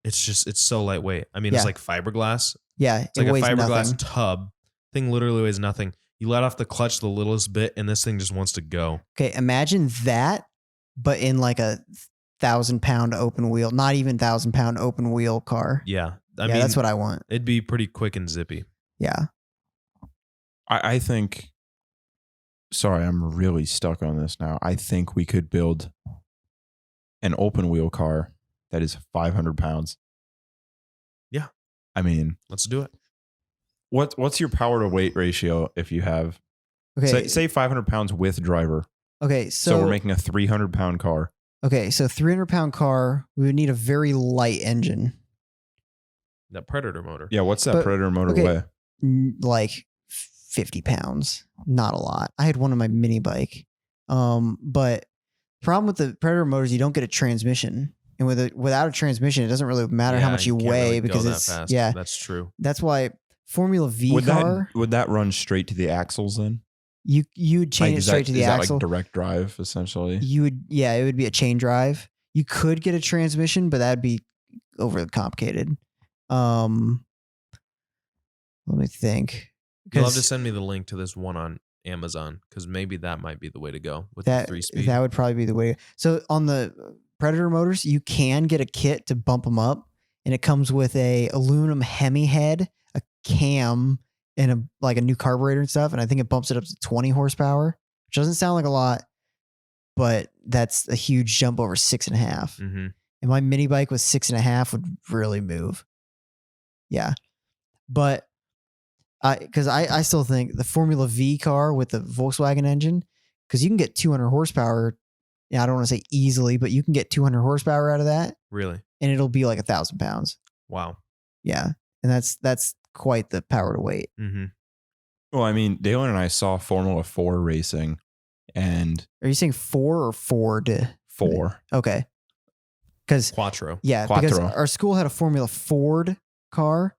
It's so lightweight. I mean, Yeah. it's like fiberglass. Yeah. It's like a weighs fiberglass nothing. tub. Thing literally weighs nothing. You let off the clutch the littlest bit, and this thing just wants to go. Okay. Imagine that, but in like a 1,000-pound open wheel, not even 1,000-pound open wheel car. Yeah. I Yeah, mean, that's what I want. it'd be pretty quick and zippy. Yeah. I think. Sorry, I'm really stuck on this now. I think we could build an open wheel car that is 500 pounds. Yeah. I mean, Let's do it. what's your power to weight ratio if you have Okay. say 500 pounds with driver? Okay. So we're making a 300 pound car. Okay. So 300-pound car, we would need a very light engine. That Predator motor. Yeah, what's that But- Predator motor okay. weigh? Like 50 pounds. Not a lot. I had one on my mini bike. But problem with the Predator motors, you don't get a transmission. And without a transmission, it doesn't really matter how much you can't weigh really go because that it's fast. yeah. That's true. That's why Formula V Would car, that run straight to the axles then? you'd chain it Is straight to the is axle. that like direct drive essentially? You would, yeah, it would be a chain drive. You could get a transmission, but that'd be overly complicated. Let me think. You'll have to 'Cause send me the link to this one on Amazon because maybe that might be the way to go with that the 3-speed. that would probably be the way. So on the Predator motors, you can get a kit to bump them up, and it comes with a aluminum Hemi head, a cam, and a new carburetor and stuff. And I think it bumps it up to 20 horsepower, which doesn't sound like a lot, but that's a huge jump over 6.5. Mm-hmm. And my mini bike with 6.5 would really move. Yeah. But because I still think the Formula V car with the Volkswagen engine, because you can get 200 horsepower. Yeah, I don't want to say easily, but you can get 200 horsepower out of that, Really? and it'll be like 1,000 pounds. Wow. Yeah. And that's quite the power to weight. Mm-hmm. Well, I mean, Dalen and I saw Formula 4 racing and Are you saying 4 or Ford? 4. Okay. Because Quattro. yeah, because Quattro. our school had a Formula Ford car.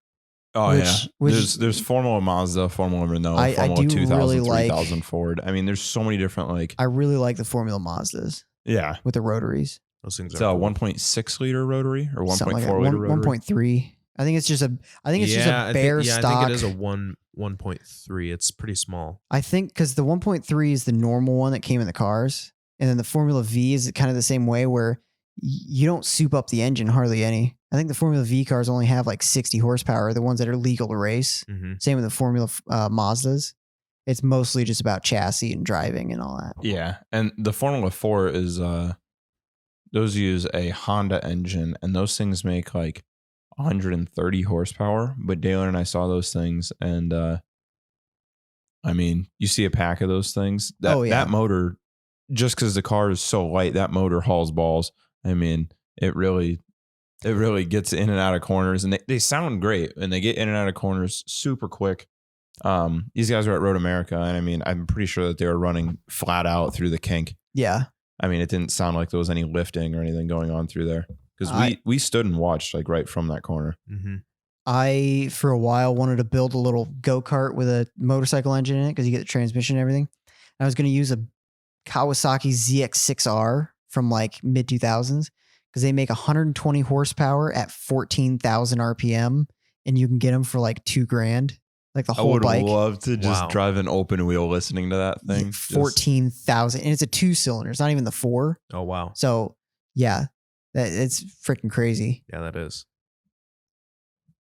Oh Which- yeah, which- there's Formula Mazda, Formula Renault, I Formula do 2000, really like- 3000 Ford. I mean, there's so many different like I really like the Formula Mazdas yeah. with the rotaries. Those things It's are a cool. 1.6 liter rotary or Something 1.4 like that. liter rotary. 1.3. I think it's just a bare stock. I think it is a 1.3. It's pretty small. I think because the 1.3 is the normal one that came in the cars. And then the Formula V is kind of the same way where you don't soup up the engine hardly any. I think the Formula V cars only have like 60 horsepower, the ones that are legal to race. Mm-hmm. Same with the Formula Mazdas. It's mostly just about chassis and driving and all that. Yeah, and the Formula 4 is those use a Honda engine, and those things make like 130 horsepower. But Dalen and I saw those things, and I mean, you see a pack of those things. That motor, just because the car is so light, that motor hauls balls. I mean, it really gets in and out of corners, and they sound great, and they get in and out of corners super quick. These guys were at Road America, and I mean, I'm pretty sure that they were running flat out through the kink. Yeah. I mean, it didn't sound like there was any lifting or anything going on through there because we stood and watched like right from that corner. Mm-hmm. I, for a while, wanted to build a little go-kart with a motorcycle engine in it because you get the transmission and everything. I was going to use a Kawasaki ZX6R from like mid 2000s because they make 120 horsepower at 14,000 RPM, and you can get them for like $2,000, like the I whole would bike. love to just Wow. drive an open wheel listening to that thing. 14,000, and it's a 2-cylinder. It's not even the 4. Oh, wow. So yeah, it's freaking crazy. Yeah, that is.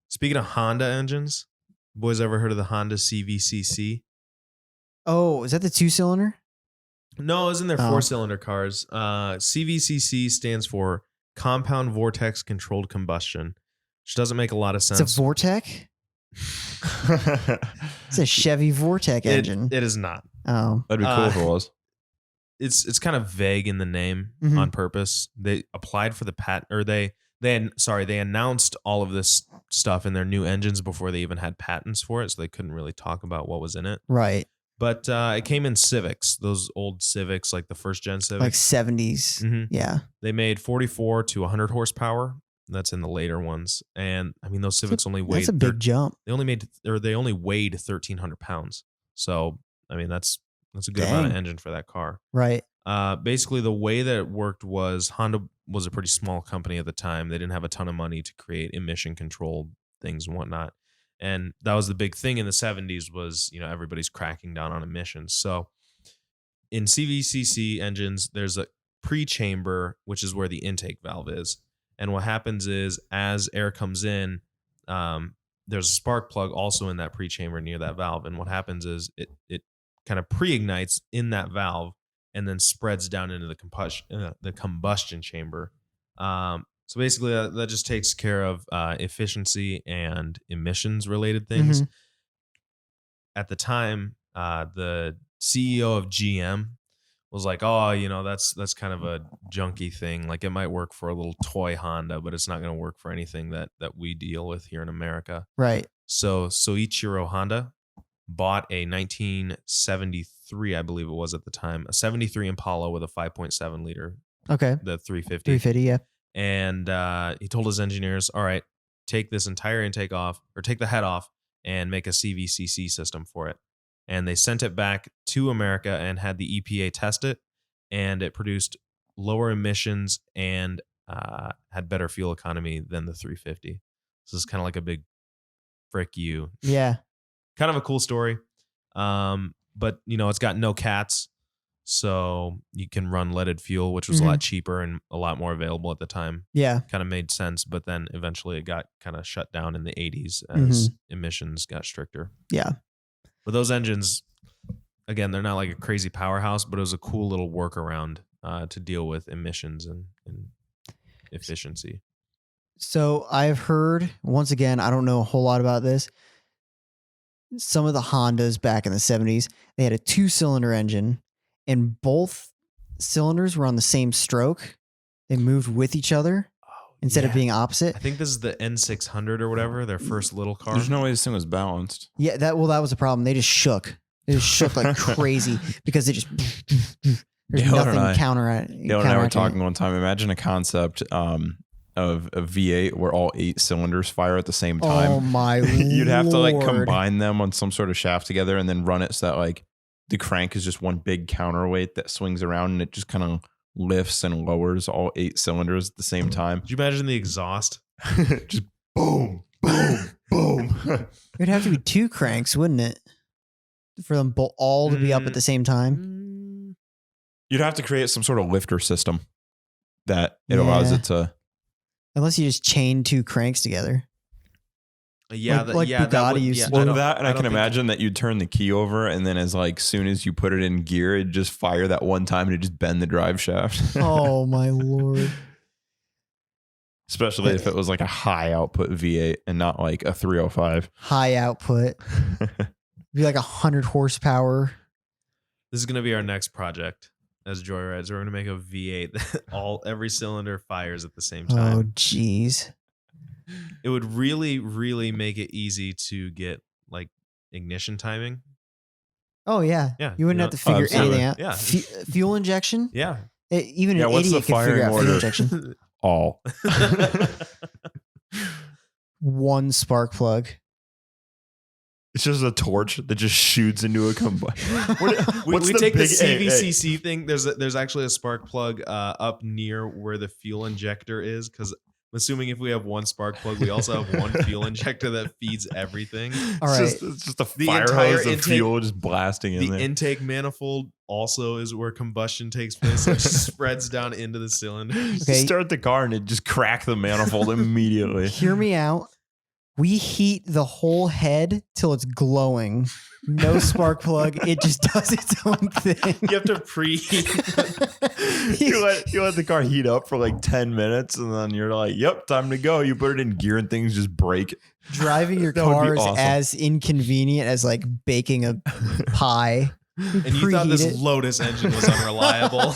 Speaking of Honda engines, boys ever heard of the Honda CVCC? Oh, is that the 2-cylinder? No, it was in their Oh. 4-cylinder cars. CVCC stands for Compound Vortex Controlled Combustion, which doesn't make a lot of sense. It's a Vortec. It's a Chevy Vortec engine. It is not. Oh, That'd be cool if it was. It's kind of vague in the name Mhm. on purpose. They applied for the patent, or they announced all of this stuff in their new engines before they even had patents for it, so they couldn't really talk about what was in it. right. But it came in Civics, those old Civics, like the first gen Civics. Like 70s. Mhm. Yeah. They made 44 to 100 horsepower. That's in the later ones, and I mean those Civics only weighed. That's a big jump. They only weighed 1,300 pounds. So I mean that's a good amount of Dang. engine for that car. Right. Basically, the way that it worked was Honda was a pretty small company at the time. They didn't have a ton of money to create emission control things and whatnot. And that was the big thing in the 70s was, everybody's cracking down on emissions. So in CVCC engines, there's a pre-chamber, which is where the intake valve is. And what happens is as air comes in, there's a spark plug also in that pre-chamber near that valve. And what happens is it kind of pre-ignites in that valve and then spreads down into the combustion chamber. So basically, that just takes care of efficiency and emissions related things. At the time, the CEO of GM was like, "Oh, that's kind of a junky thing. Like it might work for a little toy Honda, but it's not going to work for anything that we deal with here in America." Right. So Soichiro Honda bought a 1973, I believe it was at the time, a 73 Impala with a 5.7 liter, Okay. the 350. 350. Yeah. And he told his engineers, all right, take this entire intake off, or take the head off and make a CVCC system for it. And they sent it back to America and had the EPA test it, and it produced lower emissions and had better fuel economy than the 350. So it's kind of like a big frick you. Yeah. Kind of a cool story. But it's got no cats. So you can run leaded fuel, which was a lot cheaper and a lot more available at the time. Yeah. Kind of made sense, but then eventually it got kind of shut down in the 80s as emissions got stricter. Yeah. But those engines, again, they're not like a crazy powerhouse, but it was a cool little workaround to deal with emissions and efficiency. So I've heard, once again, I don't know a whole lot about this. Some of the Hondas back in the 70s, they had a 2-cylinder engine, and both cylinders were on the same stroke. They moved with each other instead of being opposite. I think this is the N600 or whatever, their first little car. There's no way this thing was balanced. Yeah, that was a problem. They just shook. They just shook like crazy because it just there's Dale nothing and I- Dale Dale and I were talking one time. Imagine a concept of a V8 where all 8 cylinders fire at the same time. Oh my You'd have to like Lord. combine them on some sort of shaft together and then run it so that like the crank is just one big counterweight that swings around and it just kind of lifts and lowers all 8 cylinders at the same time. Could you imagine the exhaust? Just boom, boom, boom. It'd have to be 2 cranks, wouldn't it? For them all to be up at the same time. You'd have to create some sort of lifter system that it allows Yeah. it to. Unless you just chain 2 cranks together. Yeah, Like Bugatti used to do. Well, don't- that, and I can don't think- imagine that you'd turn the key over, and then as like soon as you put it in gear, it'd just fire that one time and it'd just bend the drive shaft. Oh my Lord. Especially if it was like a high output V8 and not like a 305. High output. Be like 100 horsepower. This is going to be our next project as Joyrides. We're going to make a V8 that every cylinder fires at the same Oh, time. jeez. It would really, really make it easy to get like ignition timing. Oh yeah. Yeah, You wouldn't you have know- to figure absolutely. anything out. Yeah. Fuel injection. Yeah. Even Yeah, an what's the idiot could figure firing out order? fuel injection. All. One spark plug. It's just a torch that just shoots into a combustion. We take the CVCC thing. There's actually a spark plug up near where the fuel injector is, because I'm assuming if we have one spark plug, we also have one fuel injector that feeds everything. All right. It's just a The fire entire hose of intake- fuel just blasting in The there. intake manifold also is where combustion takes place. So it spreads down into the cylinder. Just Okay. start the car and it just crack the manifold immediately. Hear me out. We heat the whole head till it's glowing. No spark plug. It just does its own thing. You have to preheat. you let the car heat up for like 10 minutes and then you're like, yep, time to go. You put it in gear and things just break. Driving your That would be car is awesome. as inconvenient as like baking a pie. And you thought Preheat this it. Lotus engine was unreliable.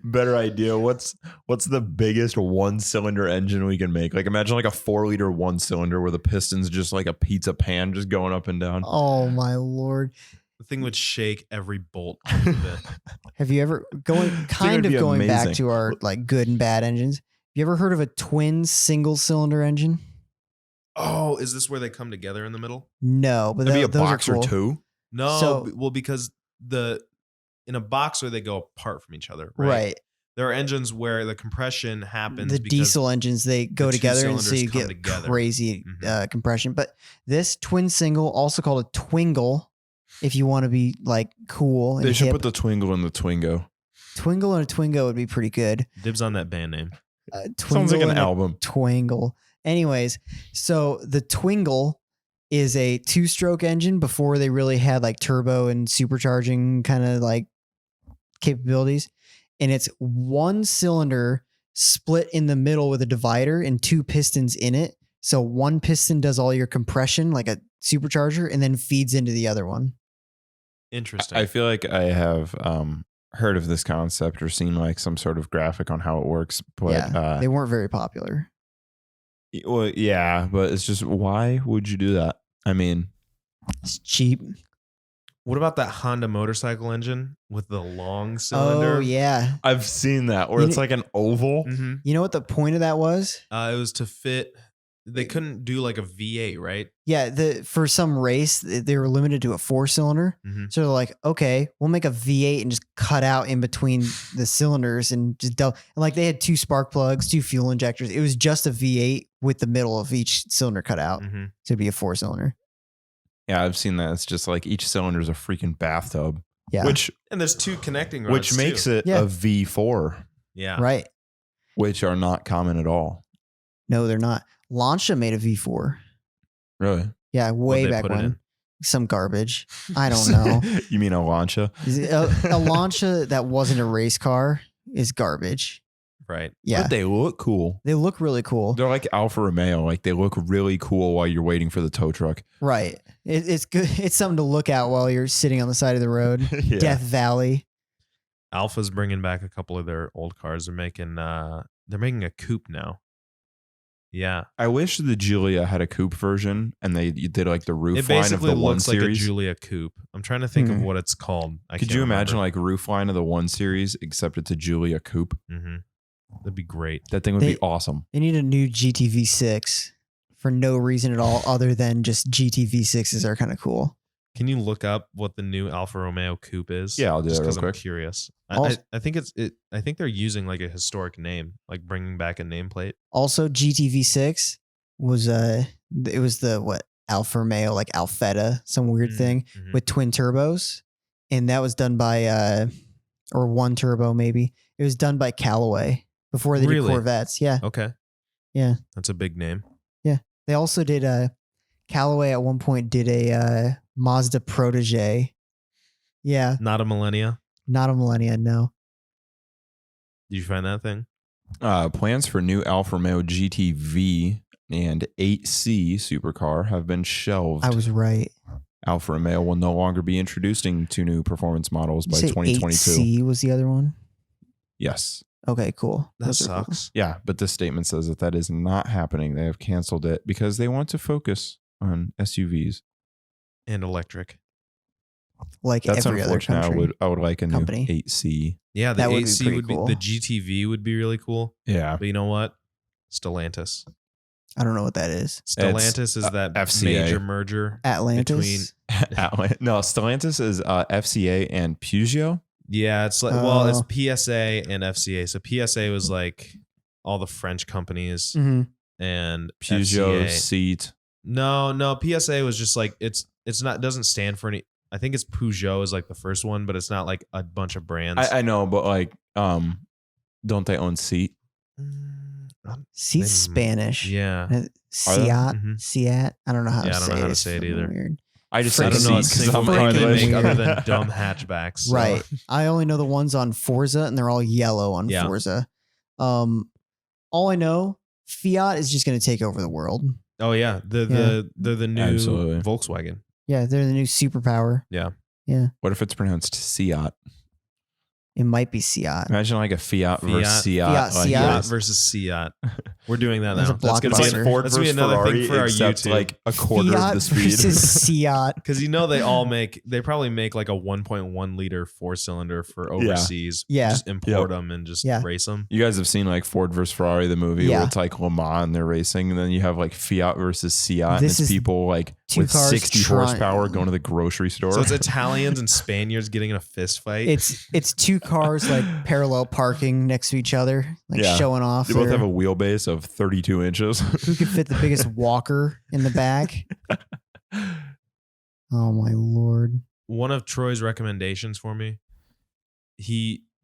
Better idea. What's the biggest one cylinder engine we can make? Like imagine like a 4-liter one cylinder where the piston's just like a pizza pan just going up and down. Oh my Lord. The thing would shake every bolt off of it. Have you ever going would be back amazing. to our like good and bad engines? You ever heard of a twin single cylinder engine? Oh, is this where they come together in the middle? No, but That'd be a those box are or cool. two. No, So- well, because in a boxer they go apart from each other, right? Right. There are engines where the compression happens. The because diesel engines, they go the two together and so cylinders you come get together. crazy Mhm. compression. But this twin single, also called a twingle, if you want to be like cool and They should hip. put the Twingle in the Twingo. Twingle and a Twingo would be pretty good. Dibs on that band name. Sounds like Twingle an and a album. Twingle. Anyways, so the Twingle is a 2-stroke engine before they really had like turbo and supercharging kind of like capabilities. And it's one cylinder split in the middle with a divider and 2 pistons in it. So one piston does all your compression like a supercharger and then feeds into the other one. Interesting. I feel like I have heard of this concept or seen like some sort of graphic on how it works. But Yeah, they weren't very popular. well, yeah, but it's just why would you do that? I mean, It's cheap. What about that Honda motorcycle engine with the long cylinder? Oh, yeah. I've seen that where You it's kn- like an oval. Mm-hmm. You know what the point of that was? It was to fit. They couldn't do like a V8, right? Yeah, for some race, they were limited to a 4-cylinder. Mhm. So they're like, okay, we'll make a V8 and just cut out in between the cylinders and just and like they had 2 spark plugs, 2 fuel injectors. It was just a V8 with the middle of each cylinder cut out. Mm-hmm. So it'd be a 4-cylinder. Yeah, I've seen that. It's just like each cylinder is a freaking bathtub, Yeah. which And there's 2 connecting rods, which makes too. it Yeah. a V4, Yeah. Right. which are not common at all. No, they're not. Lancia made a V4. Really? Yeah, way What'd they back put it when. in? Some garbage. I don't know. You mean a Lancia? A Lancia that wasn't a race car is garbage. Right. Yeah. But they look cool. They look really cool. They're like Alfa Romeo. Like they look really cool while you're waiting for the tow truck. Right. It's good. It's something to look at while you're sitting on the side of the road. Yeah. Death Valley. Alpha's bringing back a couple of their old cars. They're making a coupe now. Yeah. I wish the Giulia had a coupe version and they did like the roof It line of basically the 1 looks like a series. Giulia coupe. I'm trying to think of what it's called. Could you imagine like roof line of the 1 series, except it's a Giulia coupe? Mm-hmm. That'd be great. That thing would be awesome. They need a new GTV6 for no reason at all other than just GTV6s are kind of cool. Can you look up what the new Alfa Romeo coupe is? Yeah, I'll do Just that real 'cause I'm quick. curious. Also- I think I think they're using like a historic name, like bringing back a nameplate. Also, GTV6 was it was the Alfa Romeo, like Alfetta, some weird thing Mhm. with twin turbos. And that was done by or 1 turbo maybe. It was done by Callaway before they Really? did Corvettes. Yeah. Okay. Yeah. That's a big name. They also did Callaway at one point did a Mazda Protege. Yeah, Not a Millennia. not a Millennia, no. Did you find that thing? Plans for new Alfa Romeo GTV and 8C supercar have been shelved. I was right. Alfa Romeo will no longer be introducing 2 new performance models You by say 2022. 8C was the other one? Yes. Okay, cool. That Those are cool. sucks. Yeah, but this statement says that is not happening. They have canceled it because they want to focus on SUVs. and electric. like That's every other unfortunate. country. I would like a new company. 8C. Yeah, the That would be 8C pretty would be cool. the GTV would be really cool. Yeah. But you know what? Stellantis. I don't know what that is. Stellantis is that FCA. major merger Atlantis. No, Stellantis is FCA and Peugeot. Yeah, it's like it's PSA and FCA. So PSA was like all the French companies Mhm. and Peugeot FCA. seat. No, PSA was just like it's not doesn't stand for any. I think it's Peugeot is like the first one, but it's not like a bunch of brands. I know, but like, don't they own seat? Seat's Spanish. Yeah. Seat. Mhm. Seat. I don't know how to say it. I don't know how to It's say it fucking either. Weird. I just I say don't know a seat 'cause single I'm thing on they my make list. other than dumb hatchbacks. So. Right. I only know the ones on Forza, and they're all yellow on Yeah. Forza. All I know, Fiat is just going to take over the world. Oh yeah, they're the new Absolutely. Volkswagen. Yeah, they're the new superpower. Yeah. Yeah. What if it's pronounced Seat? It might be Seat. Imagine like a Fiat versus Seat. Fiat, Like, Seat. Fiat yes. versus Seat. We're doing that There's now. a That's gonna blockbuster. be Ford that's gonna be versus another Ferrari, thing for our except YouTube. like a quarter Fiat of the speed. versus Seat. Because they probably make like a 1.1 liter 4-cylinder for overseas. Yeah. Just import Yep. them and just Yeah. race them. You guys have seen like Ford versus Ferrari, the movie Yeah. where it's like Le Mans and they're racing, and then you have like Fiat versus Seat, and This it's is people like two with cars 60 trying- horsepower going to the grocery store. So it's Italians and Spaniards getting in a fist fight. It's two cars like parallel parking next to each other, like Yeah. showing off. They both their- have a wheelbase of 32 inches. who could fit the biggest walker in the back? Oh my lord! One of Troy's recommendations for me.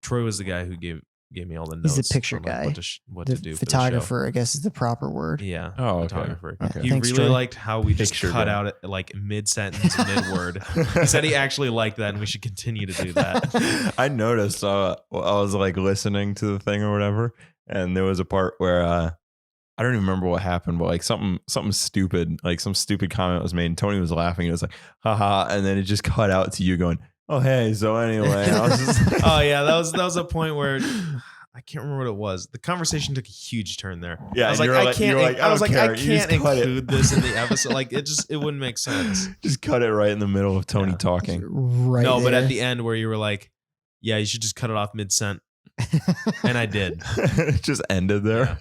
Troy was the guy who gave me all the notes. He's the picture on, like, guy. what The to do. photographer, I guess, is the proper word. For the show. Yeah. Oh, okay. Photographer. Okay. He Thanks, really Troy. liked how we just Picture cut guy. out it like mid sentence, mid word. He said he actually liked that, and we should continue to do that. I noticed. I was like listening to the thing or whatever, and there was a part where I don't even remember what happened, but like something stupid, like some stupid comment was made, and Tony was laughing. And it was like, haha, and then it just cut out to you going, "Oh hey." So anyway, and I was just Oh yeah, that was a point where I can't remember what it was. The conversation took a huge turn there. Yeah, I was and like, you're I like- can't. you're like, I I was don't like, care. I You can't just cut it. include this in the episode. Like it wouldn't make sense. just cut it right in the middle of Tony Yeah. talking. Right. No, but there. at the end where you were like, yeah, you should just cut it off mid sent, and I did. It just ended there.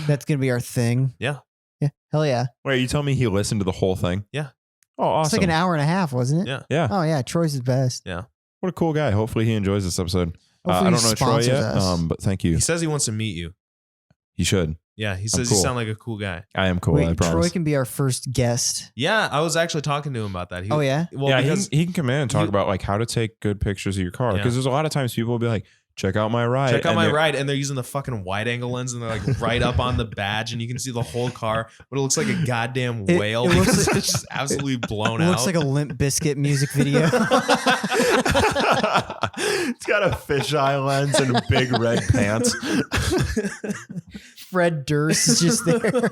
That's gonna be our thing. Yeah. Yeah. Hell yeah. Wait, you tell me he listened to the whole thing? Yeah. Oh, awesome. It's like an hour and a half, wasn't it? Yeah. Yeah. Oh yeah. Troy's the best. What a cool guy. Hopefully he enjoys this episode. I Hopefully don't he know Troy sponsors yet, us. but thank you. He says he wants to meet you. He should. Yeah, he says cool. you sound like a cool guy. I am cool. I Wait, promise. Troy can be our first guest. Yeah, I was actually talking to him about that. Oh yeah. Well, yeah, because he can come in and talk you- about like how to take good pictures of your car. Yeah. Because there's a lot of times people will be like, check out my ride. check out and my they're- ride, and they're using the fucking wide angle lens, and they're like right up on the badge, and you can see the whole car, but it looks like a goddamn It- whale it looks because like- it's just absolutely blown It out. looks like a Limp Bizkit music video. It's got a fisheye lens and big red pants. Fred Durst is just there.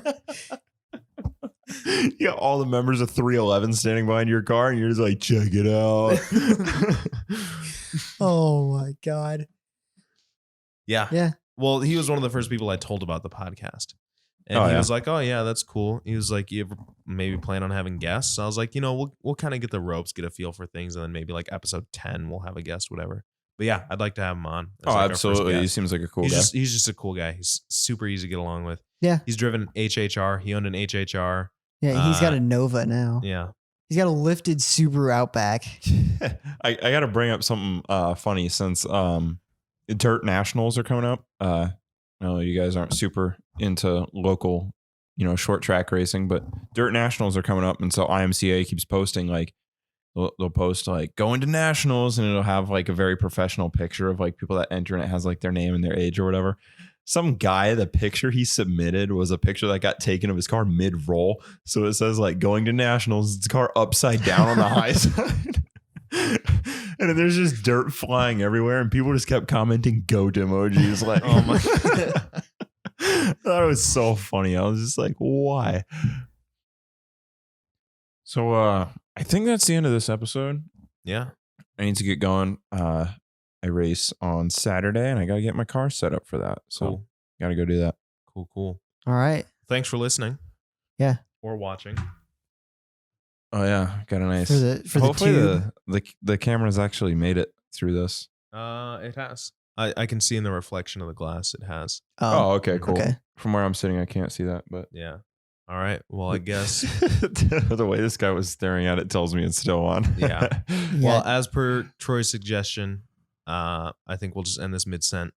You got all the members of 311 standing behind your car, and you're just like, check it out. Oh my god. yeah. Yeah. Well, he was one of the first people I told about the podcast. And Oh, he yeah. was like, "Oh yeah, that's cool." He was like, "You ever maybe plan on having guests?" So I was like, we'll kind of get the ropes, get a feel for things, and then maybe like episode 10 we'll have a guest, whatever. But yeah, I'd like to have him on. as, Oh, like, our first absolutely. He guest. seems like a cool he's guy. just a cool guy. He's super easy to get along with. Yeah. He's driven HHR. He owned an HHR. Yeah, he's got a Nova now. Yeah. He's got a lifted Subaru Outback. I got to bring up something funny since Dirt Nationals are coming up. I know you guys aren't super into local, short track racing, but Dirt Nationals are coming up, and so IMCA keeps posting like they'll post like going to nationals, and it'll have like a very professional picture of like people that enter, and it has like their name and their age or whatever. Some guy, the picture he submitted was a picture that got taken of his car mid-roll. So it says like going to nationals, it's car upside down on the high side. And then there's just dirt flying everywhere, and people just kept commenting goat emojis. Like, Oh my I thought it was so funny. I was just like, why? So I think that's the end of this episode. Yeah. I need to get going. I race on Saturday, and I got to get my car set up for that. So Cool. got to go do that. Cool. All right. Thanks for listening. Yeah. Or watching. Oh yeah, got a nice. for the Hopefully tube. the camera's actually made it through this. It has. I can see in the reflection of the glass it has. Oh, okay, cool. okay. From where I'm sitting, I can't see that, but Yeah. All right. Well, I guess. the way this guy was staring at it tells me it's still on. Yeah. Yeah. Well, as per Troy's suggestion, I think we'll just end this mid-sent.